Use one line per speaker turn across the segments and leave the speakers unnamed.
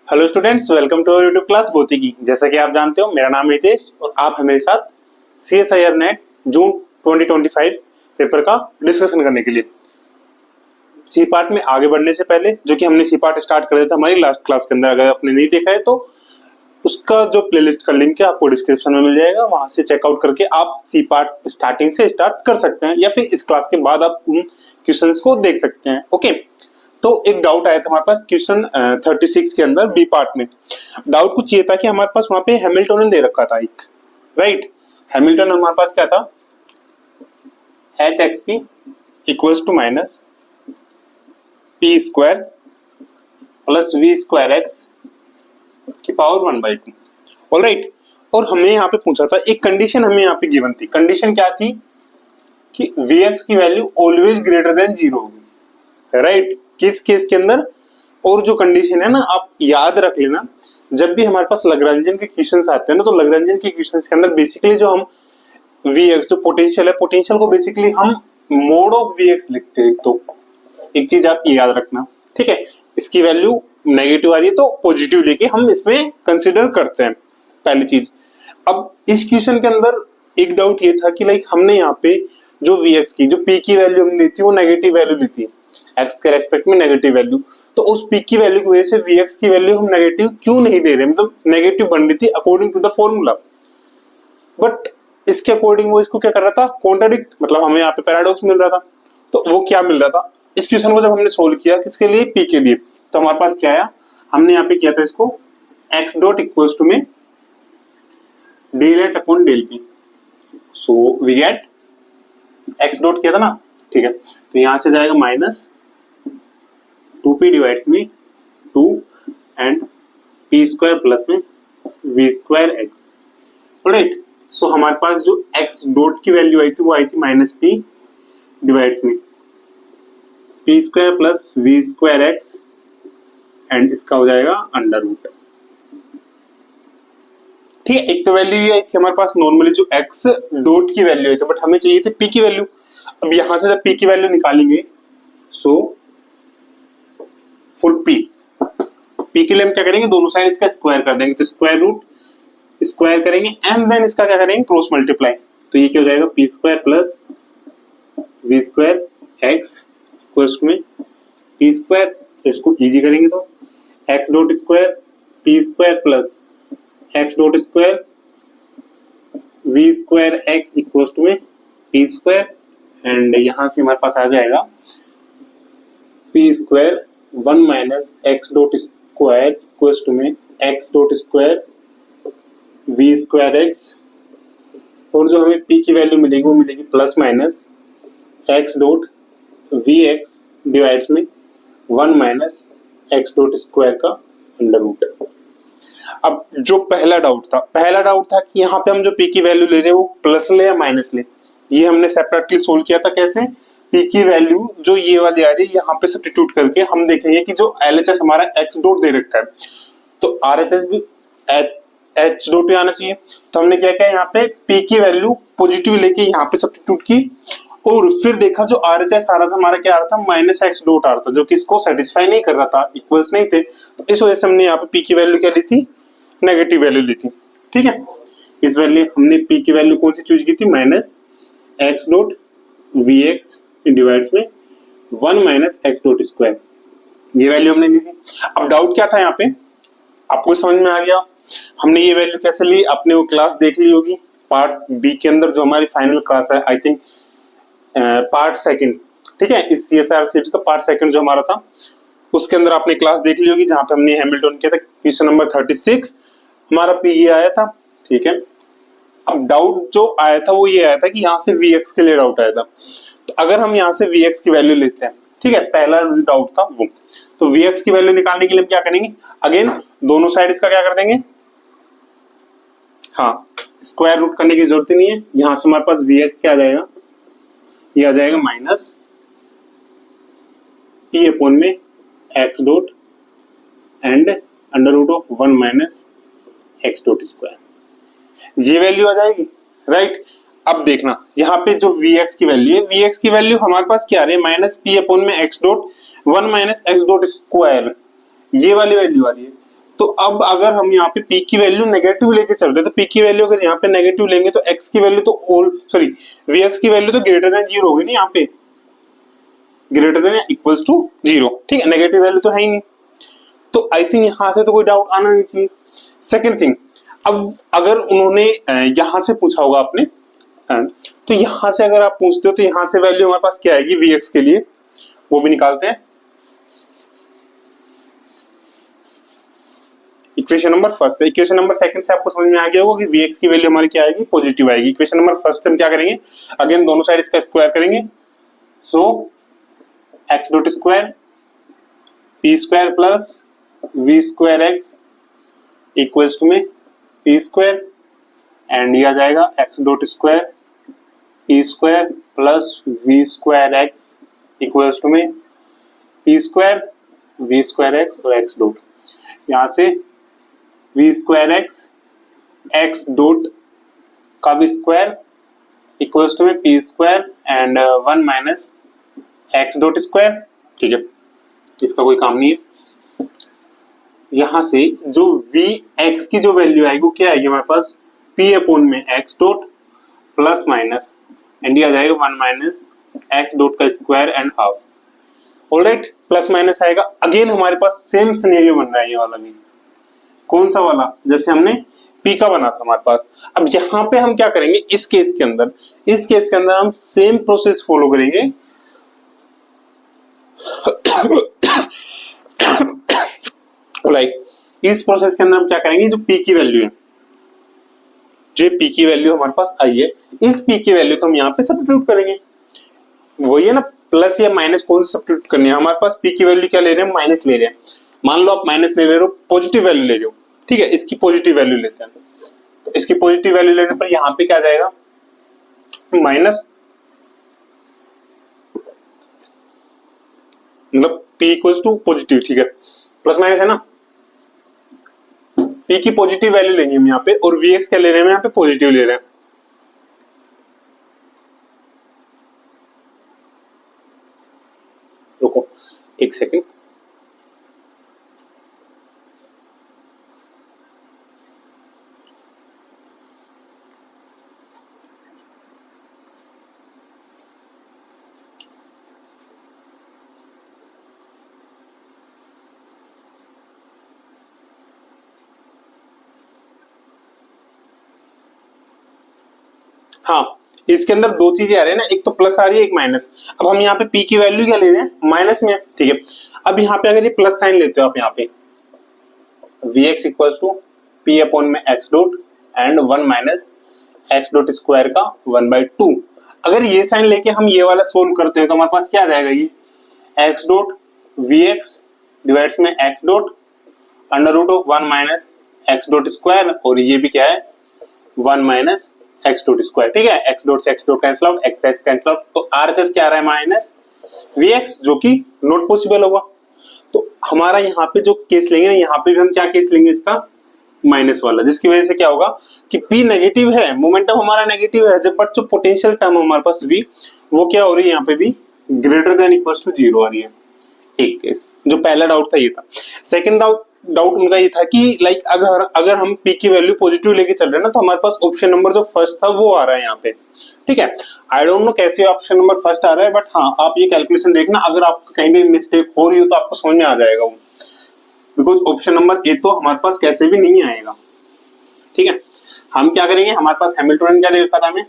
Hello students, welcome to our YouTube class भौतिकी। जैसा कि आप जानते हो, मेरा नाम हितेश और आप हैं मेरे साथ CSIR नेट जून 2025 पेपर का डिस्कशन करने के लिए। सी पार्ट में आगे बढ़ने से पहले, जो कि हमने सी पार्ट स्टार्ट कर दिया था हमारी लास्ट क्लास के अंदर, अगर आपने नहीं देखा है तो उसका जो प्लेलिस्ट का लिंक है आपको डिस्क्रिप्शन में मिल जाएगा, वहां से चेकआउट करके आप सी पार्ट स्टार्टिंग से स्टार्ट कर सकते हैं, या फिर इस क्लास के बाद आप उन क्वेश्चंस को देख सकते हैं। ओके, तो एक डाउट आया था हमारे पास क्वेश्चन 36 के अंदर बी पार्ट में। डाउट कुछ ये था कि हमारे पास वहां पे हैमिल्टन दे रखा था एक, राइट। हैमिल्टन हमारे पास क्या था, H X P equals to minus P square plus V square X की पावर 1/2। ऑलराइट, और हमें यहाँ पे पूछा था, एक कंडीशन हमें यहाँ पे गिवन थी। कंडीशन क्या थी कि वी एक्स की वैल्यू ऑलवेज ग्रेटर देन 0 होगी, राइट। किस केस के अंदर, और जो कंडीशन है ना आप याद रख लेना, जब भी हमारे पास लैग्रेंजियन के क्वेश्चंस आते हैं ना, तो लैग्रेंजियन के क्वेश्चंस के अंदर बेसिकली जो हम वी एक्स जो पोटेंशियल है, पोटेंशियल को बेसिकली हम मोड ऑफ वी एक्स लिखते हैं। तो एक चीज आप याद रखना, ठीक है। इसकी वैल्यू नेगेटिव आ रही है तो पॉजिटिव लेके हम इसमें कंसिडर करते हैं, पहली चीज। अब इस क्वेश्चन के अंदर एक डाउट ये था कि लाइक हमने यहाँ पे जो वी एक्स की जो पी की वैल्यू हमने ली थी वो नेगेटिव वैल्यू ली थी, एक्स के रेस्पेक्ट में नेगेटिव वैल्यू। तो उस पी की वैल्यू की वजह से वी एक्स की वैल्यू हम नेगेटिव क्यों नहीं दे रहे, मतलब नेगेटिव बन रही थी according to the formula. But इसके अकॉर्डिंग वो इसको क्या कर रहा था, कॉन्ट्राडिक्ट, मतलब हमें यहाँ पे पैराडॉक्स मिल रहा था। तो वो क्या मिल रहा था, इस क्वेश्चन को जब हमने सोल्व किया किसके लिए, पी के लिए, तो हमारे पास क्या आया, हमने यहाँ पे किया था इसको एक्स डॉट इक्वल्स टू में del H upon del P. So we get X dot किया था ना, ठीक है। तो यहाँ से जाएगा माइनस 2p डिवाइड्स में 2 एंड p स्क्वायर प्लस में v स्क्वायर x। राइट, सो हमारे पास जो x डॉट की वैल्यू आई थी वो आई थी माइनस p डिवाइड्स में p square plus v square x and इसका हो जाएगा अंडर रूट। ठीक है, एक तो वैल्यू ये आई थी हमारे पास नॉर्मली जो x डॉट की वैल्यू आई थी, बट हमें चाहिए थी p की वैल्यू। अब यहां से जब p की वैल्यू निकालेंगे, सो फुल p के लिए हम क्या करेंगे, दोनों साइड इसका स्क्वायर कर देंगे, तो स्क्वायर रूट स्क्वायर करेंगे एंड देन इसका क्या करेंगे, क्रॉस मल्टीप्लाई। तो ये क्या हो जाएगा, p square plus v square x equals में p स्क्वायर, इसको इजी करेंगे तो x dot square p square plus x dot square v square x equals में p स्क्वायर, एंड यहां से हमारे पास आ जाएगा p square 1 minus x dot square equals to में x dot square we square x, और जो हमें p की वैल्यू मिलेगी वो मिलेगी plus minus x dot V X divides में 1 माइनस एक्स डॉट स्क्वायर का अंडर रूट। अब जो पहला डाउट था कि यहाँ पे हम जो p की वैल्यू ले रहे हैं वो प्लस ले या माइनस ले, ये हमने सेपरेटली सोल्व किया था। कैसे, p की वैल्यू जो ये वाली आ रही है यहाँ पे सब्स्टिट्यूट करके हम देखेंगे कि जो LHS हमारा x डॉट दे रखा है, तो RHS भी h डॉट आना चाहिए। तो हमने क्या किया, यहाँ पे p की वैल्यू पॉजिटिव लेके यहाँ पे सब्स्टिट्यूट की, और फिर देखा जो RHS आ रहा था हमारा क्या आ रहा था, माइनस एक्स डॉट आ रहा था, जो कि इसको सेटिस्फाई नहीं कर रहा था, इक्वल्स नहीं थे। तो इस वजह से हमने यहाँ पे p की वैल्यू क्या ली थी, नेगेटिव वैल्यू ली थी। ठीक है, इस वैल्यू हमने p की वैल्यू कौन सी चूज की थी, minus x dot V X divides में 1 माइनस एक्स डॉट स्क्वायर, ये वैल्यू हमने ली थी। अब डाउट क्या था यहाँ पे, आपको समझ में आ गया हमने ये वैल्यू कैसे ली, आपने वो क्लास देख ली होगी पार्ट बी के अंदर, जो हमारी फाइनल क्लास है, आई थिंक पार्ट सेकंड, ठीक है, इस CSIR सीरीज का पार्ट सेकंड जो हमारा था, उसके अंदर आपने क्लास देख ली होगी, जहां पे हमने हैमिल्टन किया था। क्वेश्चन नंबर 36 हमारा p ये आया था, ठीक है। अब डाउट जो आया था वो ये आया था कि यहाँ से vx के लिए डाउट आया था। तो अगर हम यहाँ से vx की वैल्यू लेते हैं, ठीक है, पहला जो डाउट था वो, तो vx की वैल्यू निकालने के लिए हम क्या करेंगे, अगेन दोनों साइड इसका क्या कर देंगे, हाँ, स्क्वायर रूट करने की जरूरत ही नहीं है। यहाँ से हमारे पास vx क्या आ जाएगा, ये आ जाएगा माइनस p अपॉन में x dot and under root of 1 minus x dot square, ये वैल्यू आ जाएगी, राइट। अब देखना यहाँ पे जो vx की वैल्यू है, vx की वैल्यू हमारे पास क्या आ रही है, माइनस p अपॉन में x dot 1 minus x dot square, ये वाली वैल्यू आ रही है। तो अब अगर हम यहाँ पे p की वैल्यू नेगेटिव लेके चल रहे हैं, तो p की वैल्यू अगर यहाँ पे नेगेटिव लेंगे तो x की वैल्यू तो vx की वैल्यू तो ग्रेटर देन 0 होगी ना, यहाँ पे ग्रेटर देन इक्वल्स टू 0, ठीक है, नेगेटिव वैल्यू तो है ही नहीं। तो आई थिंक यहाँ से तो कोई डाउट आना नहीं चाहिए। सेकेंड थिंग, अब अगर उन्होंने यहाँ से पूछा होगा आपने, तो यहाँ से अगर आप पूछते हो तो यहाँ से वैल्यू हमारे पास क्या आएगी vx के लिए, वो भी निकालते हैं। इक्वेशन नंबर फर्स्ट है, इक्वेशन नंबर सेकंड से आपको समझ में आ गया होगा कि vx की वैल्यू हमारी क्या आएगी, पॉजिटिव आएगी। इक्वेशन नंबर फर्स्ट हम क्या करेंगे, अगेन दोनों साइड इसका स्क्वायर करेंगे, so x dot square p square plus v square x equals to में p स्क्वायर, एंड ये आ जाएगा x dot square p square plus v square x equals to में p square v square x और x dot, यहाँ से v square x dot का भी स्क्वायर इक्वल्स टू में p square and 1 minus x dot square, ठीक है, इसका कोई काम नहीं है। यहाँ से जो vx की जो वैल्यू आएगी वो क्या आएगी हमारे पास, p अपॉन में x dot plus minus and ये आ जाएगा 1 माइनस x डॉट का square and half. Alright, plus minus आएगा। अगेन हमारे पास सेम सिनेरियो बन रहा है, ये वाला भी। कौन सा वाला, जैसे हमने p का बना था हमारे पास। अब यहाँ पे हम क्या करेंगे, इस केस के अंदर हम सेम प्रोसेस फॉलो करेंगे। इस प्रोसेस के अंदर हम क्या करेंगे, जो p की वैल्यू है, जो p की वैल्यू हमारे पास आई है, इस p की वैल्यू को हम यहाँ पे सब्स्टिट्यूट करेंगे। वही है ना, प्लस या माइनस कौन सा सब्स्टिट्यूट करनी है। हमारे पास p की वैल्यू क्या ले रहे हैं, माइनस ले रहे हैं। मान लो आप माइनस ले रहे हो, पॉजिटिव वैल्यू ले रहे हो, ठीक है, इसकी पॉजिटिव वैल्यू लेते हैं। तो इसकी पॉजिटिव वैल्यू लेने पर यहाँ पे क्या जाएगा, माइनस, मतलब p इक्वल्स टू पॉजिटिव, ठीक है, प्लस माइनस है ना, p की पॉजिटिव वैल्यू लेंगे हम यहाँ पे, और vx क्या ले रहे हैं, यहाँ पे पॉजिटिव ले रहे हैं। रुको एक सेकेंड, हाँ, इसके अंदर दो चीजें आ रही है ना, एक तो प्लस आ रही है, एक माइनस। अब हम यहाँ पे p की वैल्यू क्या ले रहे हैं, माइनस में, ठीक है। अब यहाँ पे अगर ये प्लस साइन लेते हो आप, यहाँ पे vx equals to p upon में x dot and 1 minus x dot square का 1/2। अगर ये साइन लेके हम ये वाला सोल्व करते हैं तो हमारे पास क्या आ जाएगा, ये x डॉट vx डिवाइड्स में x dot under root of 1 minus x dot square, और ये भी क्या है 1 माइनस x डॉट स्क्वायर, ठीक है। x डॉट से x dot cancel out, x x cancel out, तो RHS क्या आ रहा है, माइनस vx, जो कि नॉट पॉसिबल होगा। तो हमारा यहाँ पे जो केस लेंगे ना, यहाँ पे भी हम क्या केस लेंगे, इसका माइनस वाला, जिसकी वजह से क्या होगा कि p नेगेटिव है, मोमेंटम हमारा नेगेटिव है, जब बट जो पोटेंशियल टर्म हमारे पास v, वो क्या हो रही है यहाँ पे भी ग्रेटर देन इक्वल्स टू 0 आ रही है। एक केस, जो पहला डाउट था ये था। सेकंड डाउट उनका ये था कि लाइक अगर हम p की वैल्यू पॉजिटिव लेके चल रहे हैं ना, तो हमारे पास ऑप्शन नंबर जो फर्स्ट था वो आ रहा है यहाँ पे, ठीक है। आई डोंट नो कैसे ऑप्शन नंबर फर्स्ट आ रहा है, बट हाँ आप ये कैलकुलेशन देखना, अगर आपको कहीं भी मिस्टेक हो रही हो तो आपको समझ में आ जाएगा वो, बिकॉज ऑप्शन नंबर ए तो हमारे पास कैसे भी नहीं आएगा, ठीक है। हम क्या करेंगे, हमारे पास हैमिल्टोनियन क्या दे रखा था, हमें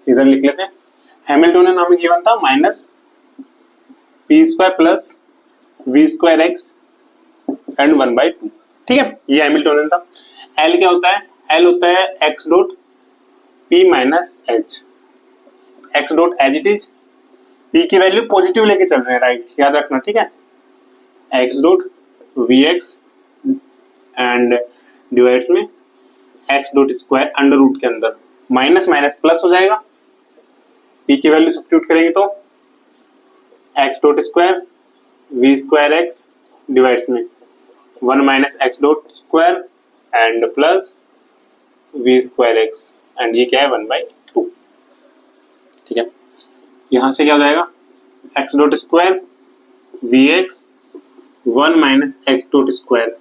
इधर लिख लेते हैं। हैमिल्टोनियन हमें गिवन था minus p square plus v square x and 1/2, ठीक है, ये हैमिल्टोनियन था। L क्या होता है, L होता है x dot p minus h, x dot as it is, p की वैल्यू पॉजिटिव लेके चल रहे हैं, राइट, याद रखना, ठीक है, x dot vx and divides में x dot square under root के अंदर माइनस माइनस प्लस हो जाएगा, p की वैल्यू सब्स्टिट्यूट करेंगे तो x dot square v square x divides में 1 minus x dot square and plus v square x, and ये क्या है 1/2, ठीक है। यहां से क्या हो जाएगा, x dot square vx 1 minus x dot square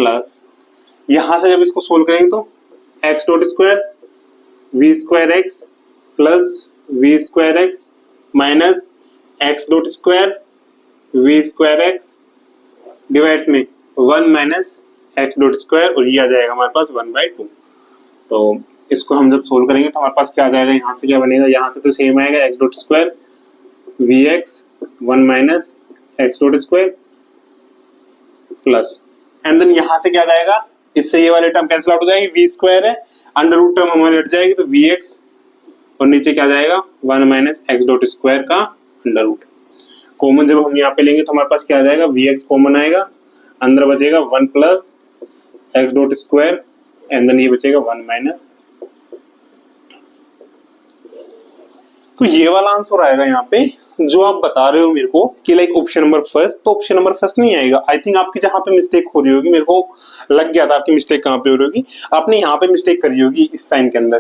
plus यहां से जब इसको सोल्व करेंगे तो X dot square we square X plus V square X minus x dot square we square X divides में 1 माइनस एक्स डॉट स्क्वायर और ये आ जाएगा हमारे पास 1/2। तो इसको हम जब सोल्व करेंगे तो हमारे पास क्या आ जाएगा, यहाँ से क्या बनेगा, यहाँ से तो सेम आएगा X dot square V X 1 minus x dot square plus and then यहाँ से क्या जाएगा, इससे ये वाले टर्म कैंसिल आउट हो जाएगी, वी स्क्वायर है अंडर रूट टर्म हमारी हट जाएगी तो वी एक्स और नीचे क्या जाएगा 1 माइनस एक्स डॉट स्क्वायर का अंडर रूट। कॉमन जब हम यहाँ पे लेंगे तो हमारे पास क्या आ जाएगा, वी एक्स कॉमन आएगा, अंदर बचेगा 1 plus X dot square and then ये बचेगा 1 माइनस। तो ये वाला आंसर आएगा यहाँ पे जो आप बता रहे हो मेरे को कि लाइक ऑप्शन नंबर फर्स्ट, तो ऑप्शन नंबर फर्स्ट नहीं आएगा। आई थिंक आपकी जहां पे मिस्टेक हो रही होगी, मेरे को लग गया था आपकी मिस्टेक कहां पे हो रही होगी, आपने यहाँ पे मिस्टेक करी होगी इस साइन के अंदर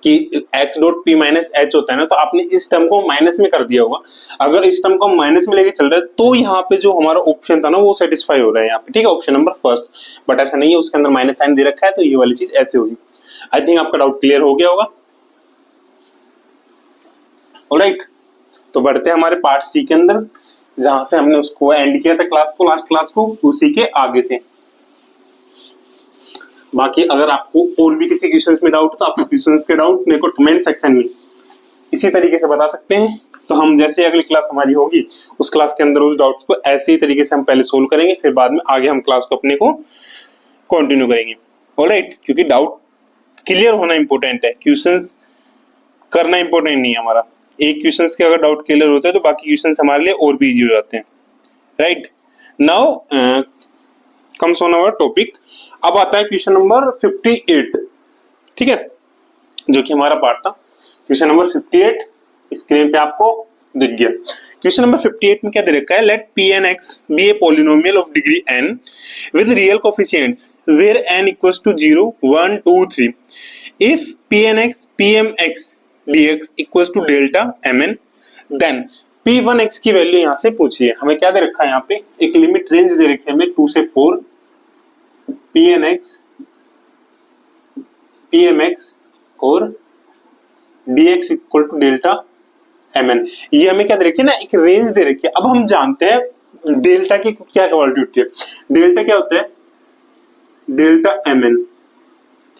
कि x dot P minus H होता है ना, तो आपने इस टर्म को माइनस में कर दिया होगा। अगर इस टर्म को माइनस में लेके चल रहे हैं तो यहाँ पे जो हमारा ऑप्शन था ना वो सेटिस्फाई हो रहा है यहाँ पे, ठीक है, ऑप्शन नंबर फर्स्ट। बट ऐसा नहीं है, उसके अंदर माइनस साइन दे रखा है तो ये वाली चीज ऐसे होगी। आई थिंक आपका डाउट क्लियर हो गया होगा। ऑलराइट, तो बढ़ते हैं हमारे पार्ट सी के अंदर जहां से हमने उसको एंड किया था क्लास को, लास्ट क्लास को, उसी के आगे से। बाकी अगर आपको और भी किसी क्वेश्चंस में डाउट हो तो आप क्वेश्चंस के डाउट मेरे को कमेंट सेक्शन में इसी तरीके से बता सकते हैं। तो हम जैसे अगली क्लास हमारी होगी उस क्लास के अंदर उस डाउट्स को ऐसे ही तरीके से हम पहले सोल्व करेंगे, फिर बाद में आगे हम क्लास को अपने को कंटिन्यू करेंगे। ऑलराइट, क्योंकि डाउट क्लियर होना इंपॉर्टेंट है, क्वेश्चंस करना इंपॉर्टेंट नहीं है हमारा। एक क्वेश्चंस के अगर डाउट क्लियर होते हैं तो बाकी क्वेश्चंस हमारे लिए और भी इजी हो जाते हैं। Right, now comes on our topic. अब आता है क्वेश्चन नंबर 58, ठीक है, जो कि हमारा पार्ट था। क्वेश्चन नंबर 58 स्क्रीन पे आपको दिख गया। क्वेश्चन नंबर 58 में क्या दे रखा है, let P N X be a polynomial of degree n with real coefficients where n equals to 0 1 2 3 if P N X P M X dx equals to delta mn then p1x की value यहाँ से पूछिए। हमें क्या दे रखा है, यहाँ पे एक लिमिट रेंज दे रखी है हमें 2 से 4 pnx pmx और dx equal to delta mn। ये हमें क्या दे रखी है ना, एक रेंज दे रखी है। अब हम जानते हैं डेल्टा की क्या क्वालिटी होती है। डेल्टा क्या होता है, डेल्टा mn,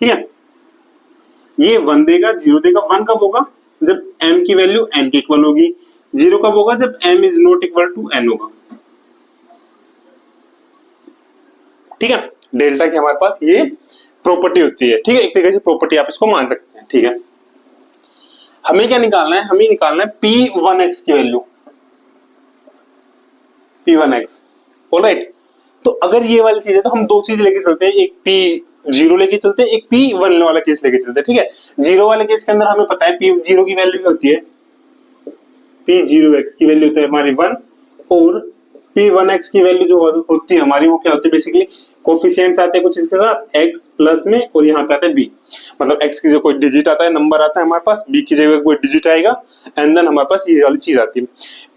ठीक है। ये 1 देगा 0 देगा। 1 कब होगा, जब m की वैल्यू n के इक्वल होगी। 0 कब होगा, जब m is not equal to n होगा, ठीक है। डेल्टा की हमारे पास ये प्रॉपर्टी होती है, ठीक है, एक तरीके से प्रॉपर्टी आप इसको मान सकते हैं, ठीक है। हमें क्या निकालना है, हमें निकालना है p1x की वैल्यू, p1x। ऑलराइट, तो अगर ये वाली चीज है तो हम दो चीज लेके चलते हैं, एक p0 लेके चलते हैं, एक p1 वाला केस लेके चलते हैं, ठीक है। 0 वाले केस के अंदर हमें पता है p0 की वैल्यू क्या होती है, p0x की वैल्यू होती है हमारी 1 और p1x की वैल्यू जो होती है हमारी वो क्या होती है, बेसिकली कोफिशिएंट्स आते हैं कुछ इसके साथ x प्लस में और यहाँ पे आता है b, मतलब x की जो कोई डिजिट आता है, नंबर आता है हमारे पास, b की जगह कोई डिजिट आएगा एंड देन हमारे पास ये वाली चीज आती है।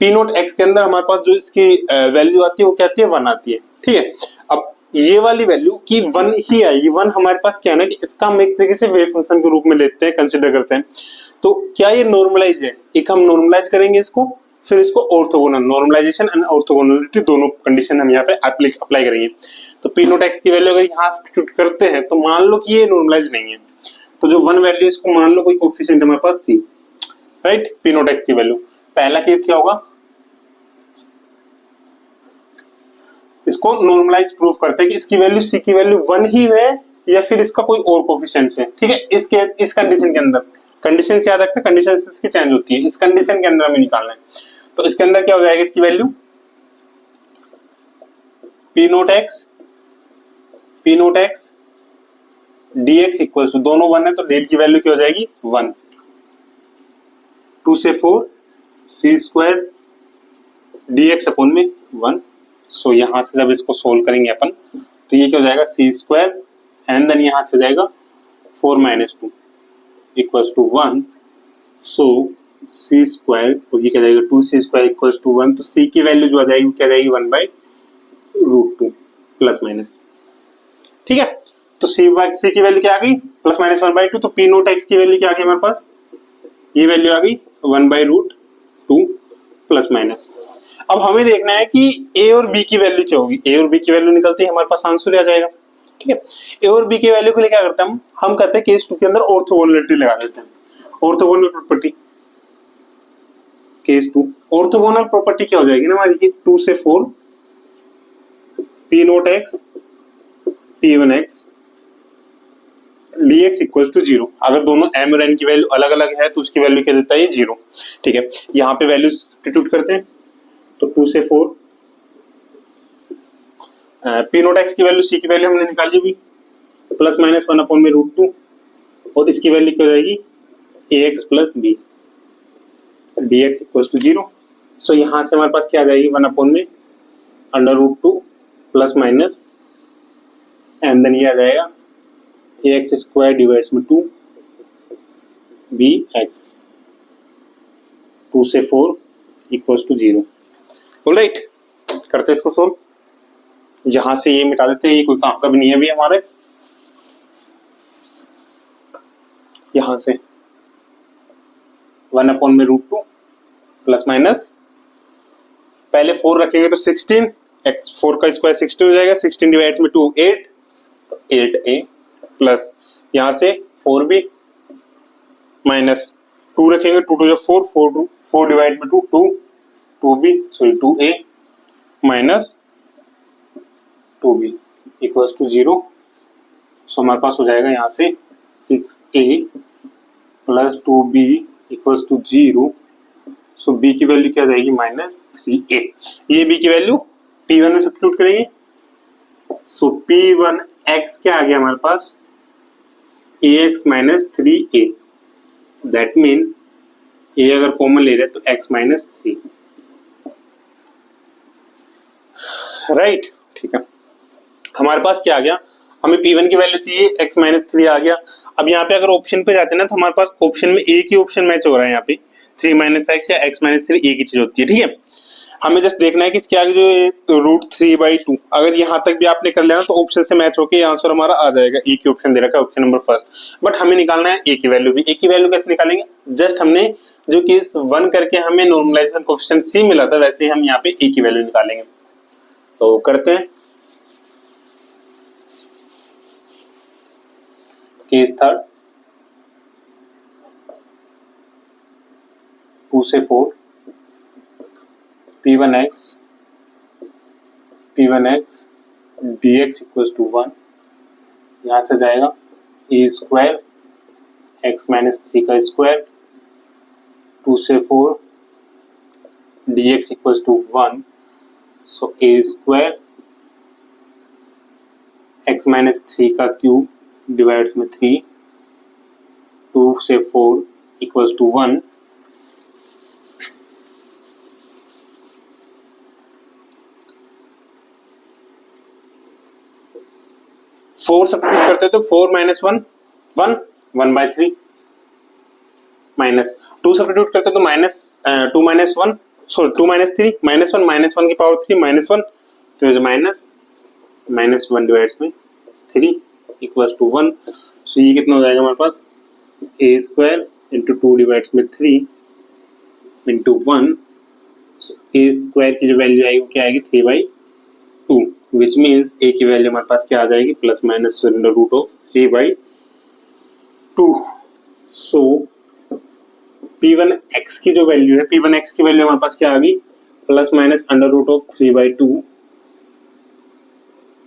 p नोट x के अंदर हमारे पास जो इसकी वैल्यू आती है वो क्या आती है, 1 आती है, ठीक है। अब ये वाली वैल्यू की 1 ही आएगी। 1 हमारे पास क्या है ना कि इसका हम एक तरीके से वेव फंक्शन के रूप में लेते हैं, कंसिडर करते हैं। तो क्या ये नॉर्मलाइज है, एक हम नॉर्मलाइज करेंगे इसको, फिर इसको ऑर्थोगोनल, नॉर्मलाइजेशन एंड ऑर्थोगोनलिटी दोनों कंडीशन हम यहाँ पे अप्लाई करेंगे। तो पी नोट एक्स की वैल्यू अगर यहाँ सब्स्टिट्यूट करते हैं तो मान लो कि ये नॉर्मलाइज नहीं है, तो जो 1 वैल्यू इसको मान लो कोई कोफिशिएंट हमारे पास c, right, P naught x की वैल्यू। पहला केस क्या होगा, इसको नॉर्मलाइज प्रूफ करते हैं कि इसकी वैल्यू c की वैल्यू 1 ही है या फिर इसका कोई और कोफिशिएंट है, ठीक है। इस कंडीशन के अंदर, कंडीशन याद रखना, कंडीशन इसकी चेंज होती है, इस कंडीशन के अंदर हमें निकालना है। तो इसके अंदर क्या हो जाएगा, इसकी value P naught X dx equals to, दोनों 1 है तो डेल की वैल्यू क्या हो जाएगी 1, 2 से 4 c स्क्वायर dx अपॉन में 1। सो यहां से जब इसको सोल्व करेंगे अपन तो ये क्या हो जाएगा c स्क्वायर एंड देन यहां से हो जाएगा 4 minus 2 equals to 1। So c square और ये क्या जाएगा 2c स्क्वायर इक्वल्स टू 1। तो c की वैल्यू जो आ जाएगी क्या जाएगी 1/√2 प्लस माइनस। ठीक है, तो सी की वैल्यू क्या आ गई, प्लस माइनस 1/2। तो पी नोट एक्स की वैल्यू क्या आ गई हमारे पास, ये वैल्यू आ गई 1/√2 प्लस माइनस। अब हमें देखना है कि ए और बी की वैल्यू क्या होगी। ए और बी की वैल्यू निकलती है, हमारे पास आंसर आ जाएगा। ठीक है, ए और बी की वैल्यू के लिए क्या करते हैं हम कहते हैं केस 2 के अंदर ऑर्थोगोनलिटी लगा देते हैं। Orthogonal property, case 2 orthogonal property क्या हो जाएगी ना हमारी की 2 से 4 P naught X P1 X dx equal to 0। अगर दोनों m और n की वैल्यू अलग अलग है तो उसकी वैल्यू क्या देता है, ये 0। ठीक है, यहाँ पे वैल्यू सब्स्टिट्यूट करते हैं, तो 2 से 4 पी नोट एक्स की वैल्यू, सी की वैल्यू हमने निकाली भी प्लस माइनस 1/√2 और इसकी वैल्यू क्या हो जाएगी ax plus B dx equal to 0। So यहाँ से हमारे पास क्या आ जाएगी 1/√2 प्लस माइनस एंड देन ये आ जाएगा ax स्क्वायर डिवाइड्स में 2 bx 2 से 4 इक्वल्स टू 0। ऑलराइट, करते हैं इसको सोल्व। यहां से ये मिटा देते हैं, ये कोई काम का भी नहीं है अभी हमारे। यहां से 1/√2 प्लस माइनस, पहले 4 रखेंगे तो 16, x 4 का स्क्वायर 16 हो जाएगा, 16 डिवाइड्स में 2 8, 8a प्लस यहां से 4b माइनस 2 रखेंगे, 2 2 4, 4 डिवाइड में 2 2, 2b sorry 2a minus 2b equals to 0। So हमारे पास हो जाएगा यहाँ से 6a plus 2b equals to 0। So b की वैल्यू क्या जाएगी -3a। ये b की वैल्यू p1 में सब्स्टिट्यूट करेंगे। सो p1x क्या आ गया हमारे पास ax minus 3a। That mean a अगर कॉमन ले रहे तो x माइनस 3, राइट। ठीक है, हमारे पास क्या आ गया, हमें p1 की वैल्यू चाहिए, x माइनस 3 आ गया। अब यहाँ पे अगर ऑप्शन पे जाते हैं ना तो हमारे पास ऑप्शन में एक ही ऑप्शन मैच हो रहा है, यहाँ पे 3 माइनस एक्स या x माइनस 3 एक ही चीज होती है। ठीक है, हमें जस्ट देखना है कि इसके आगे जो √3/2 अगर यहाँ तक भी आपने कर लिया ना तो ऑप्शन से मैच होके आंसर हमारा आ जाएगा। एक ही ऑप्शन दे रखा है, ऑप्शन नंबर फर्स्ट। बट हमें निकालना है ए की वैल्यू भी। ए की वैल्यू कैसे निकालेंगे, जस्ट हमने जो केस 1 करके हमें नॉर्मलाइजेशन कोएफिशिएंट सी मिला था वैसे ही हम यहाँ पे ए की वैल्यू निकालेंगे। तो करते हैं, केस थर्ड 2 से 4 P1x dx इक्वल्स टू 1। यहाँ से जाएगा ए स्क्वायर x माइनस 3 का स्क्वायर 2 से 4 dx equals to 1। So A square x minus 3 का क्यूब डिवाइड्स में 3, 2 से 4 इक्वल्स टू 1। फोर सब्स्टिट्यूट करते तो 4 माइनस 1 1 1/3 माइनस 2 सब्स्टिट्यूट करते तो माइनस 2 माइनस 1 सॉरी 2 माइनस 3 -1 की पावर 3 -1 तो माइनस 1 डिवाइड्स में 3 इक्वल्स टू 1। सो ये कितना हो जाएगा हमारे पास ए स्क्वायर इंटू 2 डिवाइड्स में 3 इंटू 1। ए स्क्वायर की जो वैल्यू आएगी वो क्या आएगी 3/2 विच मीन्स ए की वैल्यू हमारे पास क्या आ जाएगी प्लस माइनस √3/2। सो P1x की जो वैल्यू है, P1x की वैल्यू हमारे पास क्या आ गई प्लस माइनस √3/2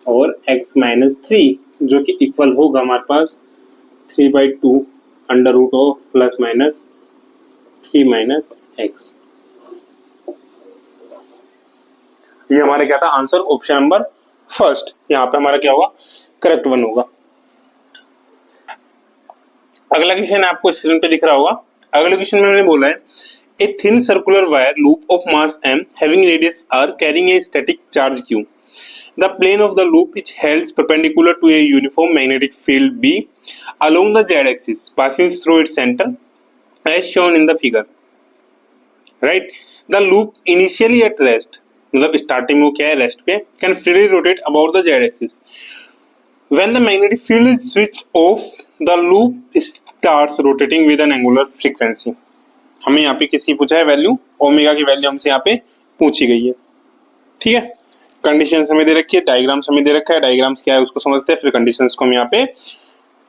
और x माइनस 3 जो कि इक्वल होगा हमारे पास 3/2 √ प्लस माइनस 3 माइनस x। ये हमारा क्या था आंसर, ऑप्शन नंबर फर्स्ट। यहाँ पे हमारा क्या होगा करेक्ट 1 होगा। अगला क्वेश्चन आपको स्क्रीन पे दिख रहा होगा। अगले क्वेश्चन में मैंने बोला है a thin circular wire loop of mass m having radius r carrying a static charge q. The plane of the loop is held perpendicular to a uniform magnetic field B along the z-axis passing through its center as shown in the figure. Right? The loop initially at rest मतलब starting में क्या है rest पे can freely rotate about the Z axis. When the magnetic field is switched off, the loop starts rotating with an angular frequency. हमें यहाँ पे किसकी पूछा है वैल्यू, ओमेगा की वैल्यू हमसे यहाँ पे पूछी गई है, ठीक है। कंडीशंस हमें दे रखी है, डायग्राम्स हमें दे रखा है, डायग्राम्स क्या है उसको समझते हैं, फिर कंडीशंस को हम यहाँ पे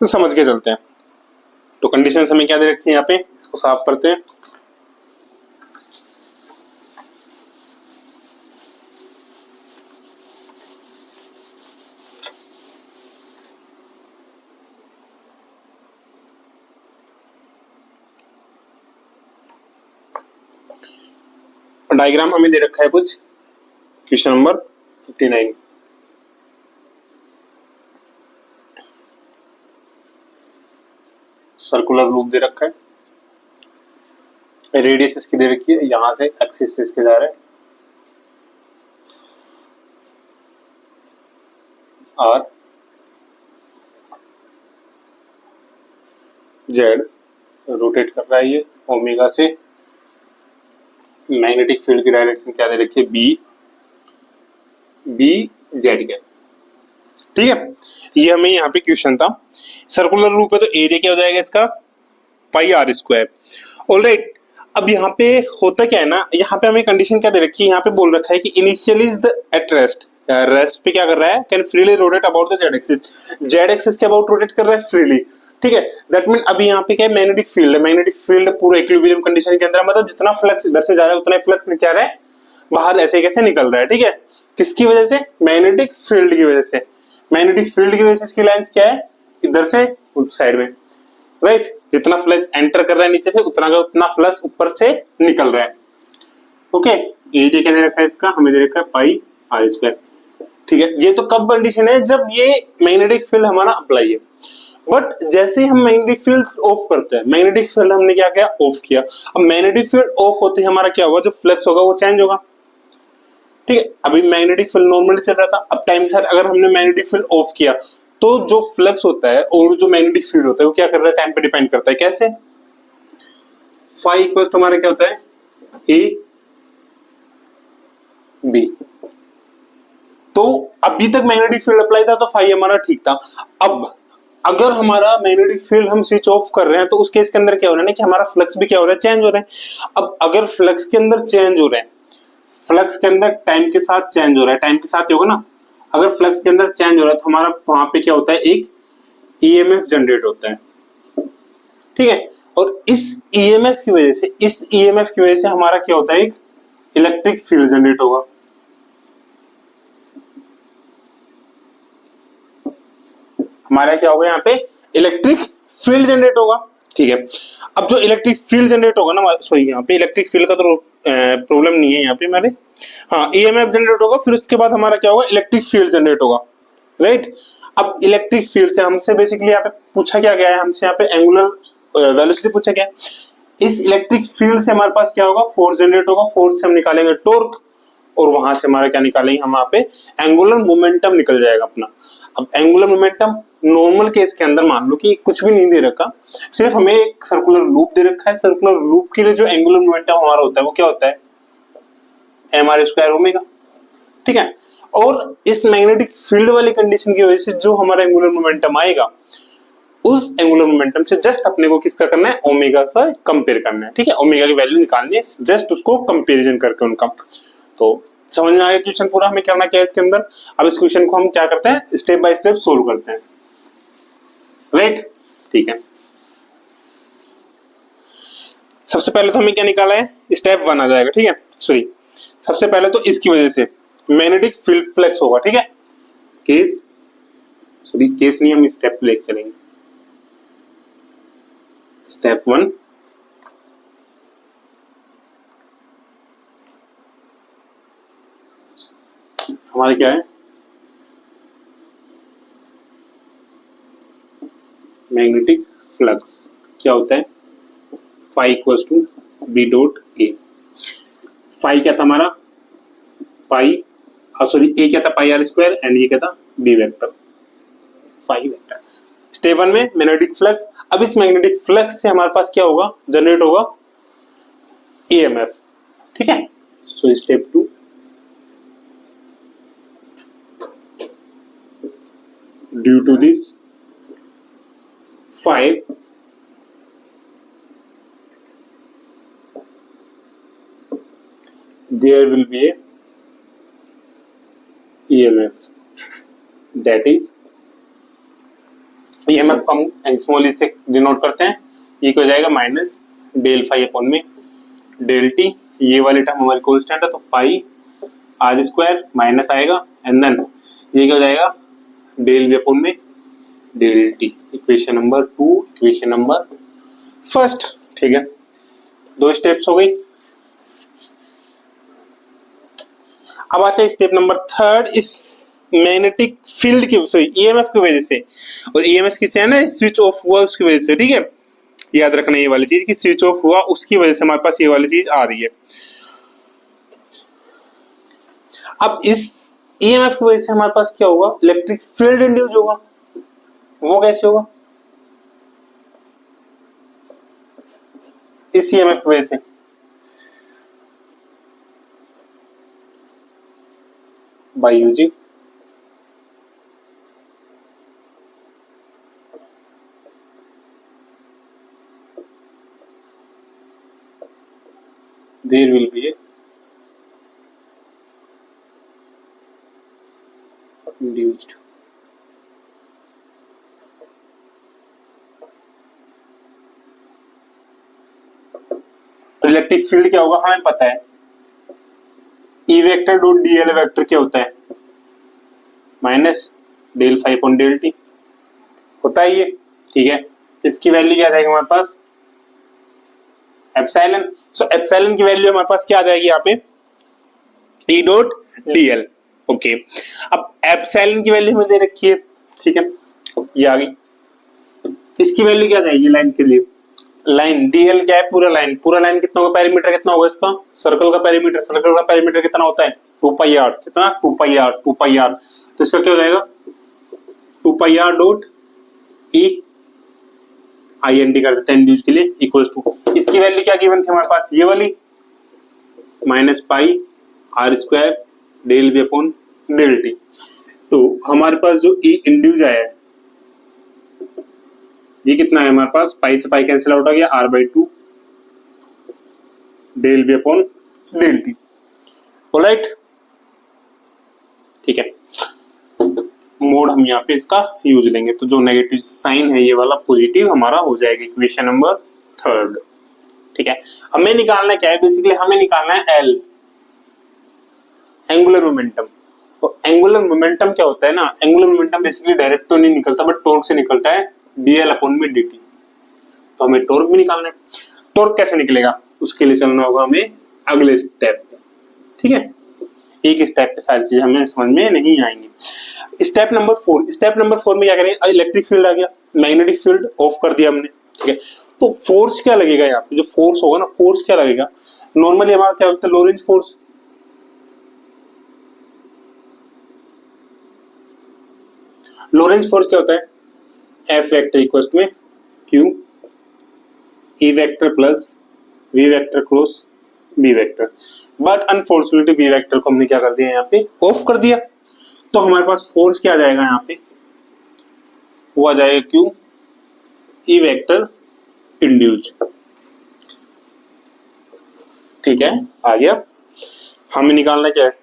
समझ के चलते हैं। तो कंडीशंस हमें क्या दे रखी है यहाँ पे, इसको साफ करते हैं। डायग्राम हमें दे रखा है कुछ, क्वेश्चन नंबर 59। सर्कुलर लूप दे रखा है, रेडियस इसकी दे रखी है, यहां से एक्सिस से इसके जा रहा है आर जेड, रोटेट कर रहा है ये ओमेगा से। मैग्नेटिक फील्ड की डायरेक्शन क्या दे रखी है, बी जेड के, ठीक है। ये हमें यहाँ पे क्वेश्चन था। सर्कुलर लूप है तो एरिया क्या हो जाएगा इसका, पाई आर स्क्वायर। ऑलराइट, अब यहाँ पे होता क्या है ना, यहाँ पे हमें कंडीशन क्या दे रखी है, यहाँ पे बोल रखा है कि initially is the at rest, rest पे क्या कर रहा है, can freely rotate about the Z axis, Z axis के अबाउट रोटेट कर रहा है फ्रीली, ठीक है। दैट मीन अभी यहाँ पे क्या है, मैग्नेटिक फील्ड है, मैग्नेटिक फील्ड पूरा इक्विलिब्रियम कंडीशन के अंदर, मतलब जितना फ्लक्स इधर से जा रहा है उतना फ्लक्स क्या रहा है, बाहर ऐसे कैसे निकल रहा है, ठीक है। किसकी वजह से, मैग्नेटिक फील्ड की वजह से। मैग्नेटिक फील्ड की वजह से इसकी लाइंस क्या है, इधर से साइड में, राइट। जितना फ्लक्स एंटर कर रहा है नीचे से उतना का उतना फ्लक्स ऊपर से निकल रहा है, ओके। ये क्या दे रखा है इसका, हमें दे रखा है पाई आर स्क्वायर, ठीक है। ये तो कब कंडीशन है, जब ये मैग्नेटिक फील्ड हमारा अप्लाई है। बट जैसे ही हम मैग्नेटिक फील्ड ऑफ करते हैं, मैग्नेटिक फील्ड हमने क्या किया, ऑफ किया। अब मैग्नेटिक फील्ड ऑफ होते ही हमारा क्या होगा, जो फ्लक्स होगा वो चेंज होगा, ठीक है। अभी मैग्नेटिक फील्ड नॉर्मली चल रहा था, अब टाइम के साथ अगर हमने मैग्नेटिक फील्ड ऑफ किया तो जो फ्लक्स होता है और जो मैग्नेटिक फील्ड होता है वो क्या कर रहा है, टाइम पे डिपेंड करता है। कैसे, फाई इक्वल टू हमारा क्या होता है, ए बी। तो अभी तक मैग्नेटिक फील्ड अप्लाई था तो फाई हमारा ठीक था। अब अगर हमारा मैग्नेटिक फील्ड हम स्विच ऑफ कर रहे हैं तो उस केस के अंदर क्या हो रहा है ना, कि हमारा फ्लक्स भी क्या हो रहा है, चेंज हो रहा है। अब अगर फ्लक्स के अंदर चेंज हो रहे हैं, फ्लक्स के अंदर टाइम के साथ चेंज हो रहा है, टाइम के साथ ही होगा ना। अगर फ्लक्स के अंदर चेंज हो रहा है तो हमारा वहां पे क्या होता है, एक ईएमएफ जनरेट होता है, ठीक है। और इस ईएमएफ की वजह से, इस ईएमएफ की वजह से हमारा क्या होता है, एक इलेक्ट्रिक फील्ड जनरेट होगा। हमारा क्या होगा, यहाँ पे इलेक्ट्रिक फील्ड जनरेट होगा, ठीक है। अब जो इलेक्ट्रिक फील्ड जनरेट होगा ना, सॉरी यहाँ पे इलेक्ट्रिक फील्ड का तो प्रॉब्लम नहीं है यहाँ पे हमारे, हाँ ईएमएफ जनरेट होगा, फिर उसके बाद हमारा क्या होगा, इलेक्ट्रिक फील्ड जनरेट होगा, राइट। अब इलेक्ट्रिक फील्ड से हमसे बेसिकली यहाँ पे पूछा क्या गया है, हमसे यहाँ पे एंगुलर वेलोसिटी पूछा गया है। इस इलेक्ट्रिक फील्ड से हमारे पास क्या होगा, फोर्स जनरेट होगा, फोर्स से हम निकालेंगे टॉर्क, और वहां से हमारा क्या निकालेंगे, हम यहाँ पे एंगुलर मोमेंटम निकल जाएगा अपना। अब एंगुलर मोमेंटम नॉर्मल केस के अंदर मान लो कि कुछ भी नहीं दे रखा, सिर्फ हमें एक सर्कुलर लूप दे रखा है, सर्कुलर लूप के लिए जो एंगुलर मोमेंटम हमारा होता है वो क्या होता है, एम आर स्क्वायर ओमेगा, ठीक है। और इस मैग्नेटिक फील्ड वाली कंडीशन की वजह से जो हमारा एंगुलर मोमेंटम आएगा, उस एंगुलर मोमेंटम से जस्ट अपने को किसका करना है, ओमेगा से कंपेयर करना है, ठीक है। ओमेगा की वैल्यू निकालनी है, जस्ट उसको कंपेरिजन करके उनका। तो समझ में आया क्वेश्चन पूरा, हमें करना क्या है इसके अंदर। अब इस क्वेश्चन को हम क्या करते हैं, स्टेप बाय स्टेप सोल्व करते हैं, राइट, ठीक है। सबसे पहले तो हमें क्या निकाला है, स्टेप 1 आ जाएगा, ठीक है। सॉरी, सबसे पहले तो इसकी वजह से मैग्नेटिक फील्ड फ्लक्स होगा, ठीक है। केस, सॉरी केस नहीं, हम स्टेप लेके चलेंगे। स्टेप 1, हमारा क्या है, मैग्नेटिक फ्लक्स क्या होता है, phi equals to B dot A. Phi क्या था हमारा, पाई, सॉरी ए क्या था, पाई आर स्क्वायर, एंड ये क्या था, B vector, phi vector. Step 1 में मैग्नेटिक फ्लक्स। अब इस मैग्नेटिक फ्लक्स से हमारे पास क्या होगा, जनरेट होगा ईएमएफ, ठीक है। So step 2, due to this 5 there will be a EMF, that is EMF को हम स्मॉल ई से डिनोट करते हैं। ये क्या हो जाएगा माइनस डेल फाई अपॉन में डेल टी, ये वाली टर्म हमारी कांस्टेंट है तो फाई आर स्क्वायर माइनस आएगा एंड देन ये क्या हो जाएगा डेल वी अपॉन में del T. Equation number 2 equation number first. ठीक है, 2 स्टेप्स हो गई। अब आते हैं स्टेप नंबर 3। इस मैग्नेटिक फील्ड की सॉरी ईएमएफ की वजह से, और ईएमएफ किससे है ना स्विच ऑफ हुआ उसकी वजह से। ठीक है, याद रखना ये वाली चीज कि स्विच ऑफ हुआ उसकी वजह से हमारे पास ये वाली चीज आ रही है। अब इस ईएमएफ की वजह से हमारे पास क्या होगा, इलेक्ट्रिक फील्ड इंड्यूस होगा। वो कैसे होगा, इस ईएमएफ की वजह से by using there will be a induced electric field क्या होगा हमें पता है, E vector dot DL vector क्या होता है minus del phi upon del T होता है ये। ठीक है, इसकी वैल्यू क्या आ जाएगी हमारे पास एप्सिलॉन। सो एप्सिलॉन की वैल्यू हमारे पास क्या आ जाएगी यहाँ पे ई डॉट डीएल। ओके, अब एप्सिलॉन की वैल्यू हमें दे रखी है। ठीक है, ये आ गई। इसकी वैल्यू क्या आ जाएगी लाइन के लिए, लाइन डीएल क्या है पूरा लाइन, पूरा लाइन कितना होगा, पेरीमीटर कितना होगा इसका, सर्कल का पेरीमीटर, सर्कल का पेरीमीटर कितना होता है 2 पाई आर, कितना 2 पाई आर, 2 पाई आर। तो इसका क्या हो जाएगा 2 pi r dot E I N D कर देते हैं इंड्यूस के लिए इक्वल्स टू, इसकी वैल्यू क्या गिवन थी हमारे पास ये वाली minus pi r square del B upon del t. तो हमारे पास जो ई इंड्यूस आया है ये कितना है हमारे पास, पाई से पाई कैंसिल आउट हो गया r/2 del B upon del T. Alright, ठीक है, मोड हम यहाँ पे इसका यूज लेंगे तो जो नेगेटिव साइन है ये वाला पॉजिटिव हमारा हो जाएगा इक्वेशन नंबर 3। ठीक है, हमें निकालना क्या है, बेसिकली हमें निकालना है एल एंगुलर मोमेंटम। तो एंगुलर मोमेंटम क्या होता है ना, एंगुलर मोमेंटम बेसिकली डायरेक्ट तो नहीं निकलता बट टॉर्क से निकलता है डीएल अपॉन में dt। तो हमें टॉर्क भी निकालना है। टॉर्क कैसे निकलेगा उसके लिए चलना होगा हमें अगले स्टेप पे। ठीक है, एक स्टेप पे सारी चीजें हमें समझ में नहीं आएंगी। स्टेप नंबर 4, स्टेप नंबर 4 में क्या करेंगे, इलेक्ट्रिक फील्ड आ गया, मैग्नेटिक फील्ड ऑफ कर दिया हमने। ठीक है, तो फोर्स क्या लगेगा यहाँ पे, जो फोर्स होगा ना, फोर्स क्या लगेगा, नॉर्मली हमारा क्या होता है लोरेंज फोर्स। लोरेंज फोर्स क्या होता है एफ वेक्टर इक्वल्स में Q E vector plus V vector cross B vector. But unfortunately B vector को हमने क्या कर दिया यहाँ पे ऑफ कर दिया, तो हमारे पास फोर्स क्या आ जाएगा यहाँ पे, वो आ जाएगा क्यू ई वेक्टर इंड्यूस। ठीक है, आ गया। हमें निकालना क्या है,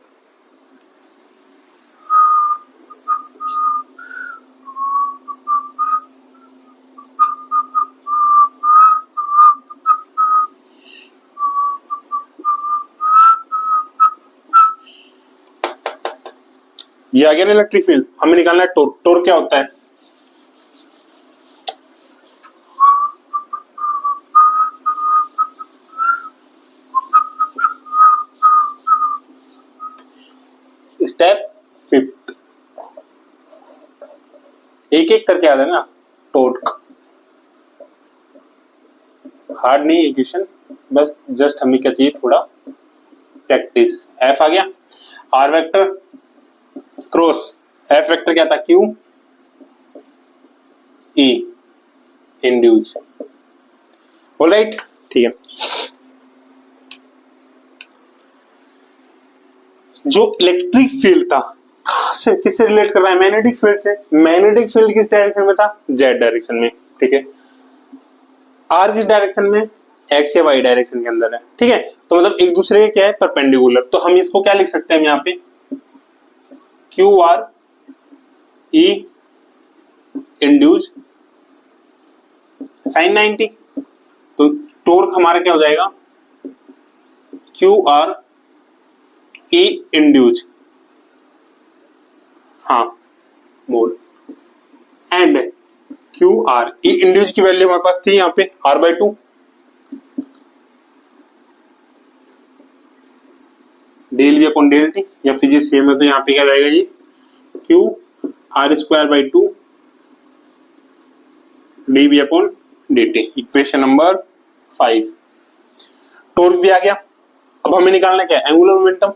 ये आ गया ना इलेक्ट्रिक फील्ड। हमें निकालना है टॉर्क। टॉर्क क्या होता है, स्टेप 5 एक एक करके आता है ना टॉर्क, हार्ड नहीं है क्वेश्चन, बस जस्ट हमें क्या चाहिए थोड़ा प्रैक्टिस। एफ आ गया, R vector cross F vector क्या था क्यू ई इंड्यूस। ऑलराइट, ठीक है, जो इलेक्ट्रिक फील्ड था से किससे रिलेट कर रहा है? मैग्नेटिक फील्ड से। मैग्नेटिक फील्ड किस डायरेक्शन में था? जेड डायरेक्शन में, ठीक है। आर किस डायरेक्शन में? एक्स या वाई डायरेक्शन के अंदर है, ठीक है। तो मतलब एक दूसरे के क्या है? परपेंडिकुलर। तो हम इसको क्या लिख सकते हैं यहाँ पे? Q R E induce sine 90। तो टोर्क हमारा क्या हो जाएगा? क्यू आर ई इंड्यूस, हाँ, mod, and Q R E induce की वैल्यू हमारे पास थी यहाँ पे r/2, del V upon del T, या फिजिक्स सेम है तो यहाँ पे क्या जाएगा? ये Q r²/2 D V upon D T. Equation number 5। Torque भी आ गया। अब हमें निकालना क्या है? Angular momentum.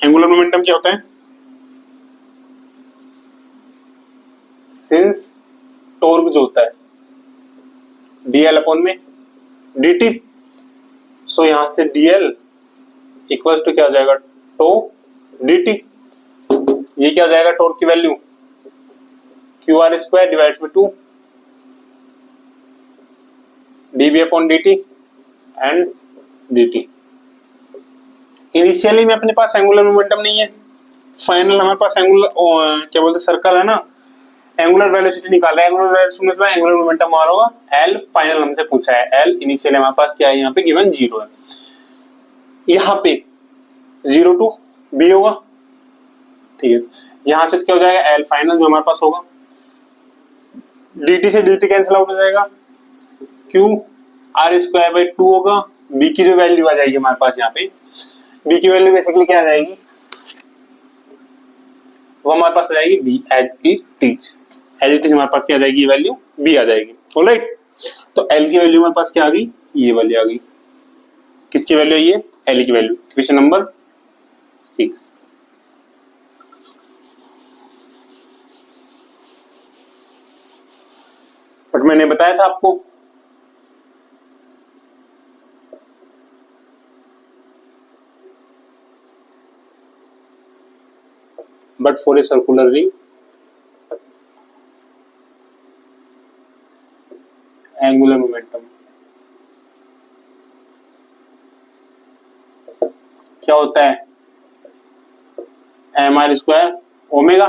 एंगुलर मोमेंटम क्या होता है? सिंस टॉर्क जो होता है dl अपॉन में dt, सो यहां से dl इक्वल्स टू क्या हो जाएगा? To dt। ये क्या हो जाएगा? टॉर्क की value QR² divides by 2 dv upon dt and dt। Initially में अपने पास एंगुलर मोमेंटम नहीं है, फाइनल हमारे पास एंगुलर क्या बोलते सर्कल है ना, एंगुलर वेलोसिटी निकाल रहा है। एंगुलर वेलोसिटी मतलब एंगुलर मोमेंटम हमारा होगा L। फाइनल हमसे पूछा है L, इनिशियल हमारे पास क्या है? यहाँ पे गिवन 0 है। यहाँ पे 0 to B होगा, ठीक है। यहाँ से क्या हो जाएगा? L फाइनल जो हमारे पास होगा, dt से dt कैंसिल आउट हो जाएगा, Q r²/2 होगा। B की जो वैल्यू आ जाएगी हमारे पास यहाँ पे, B की वैल्यू बेसिकली क्या आ जाएगी? वो हमारे पास आ जाएगी B as it is. As it is हमारे पास क्या आ जाएगी? वैल्यू B आ जाएगी। ऑलराइट, तो L की वैल्यू हमारे पास क्या आ गई? ये वाली आ गई। किसकी वैल्यू है ये? L की वैल्यू। Question number 6। बट मैंने बताया था आपको but for a circular ring angular momentum क्या होता है? mr² omega.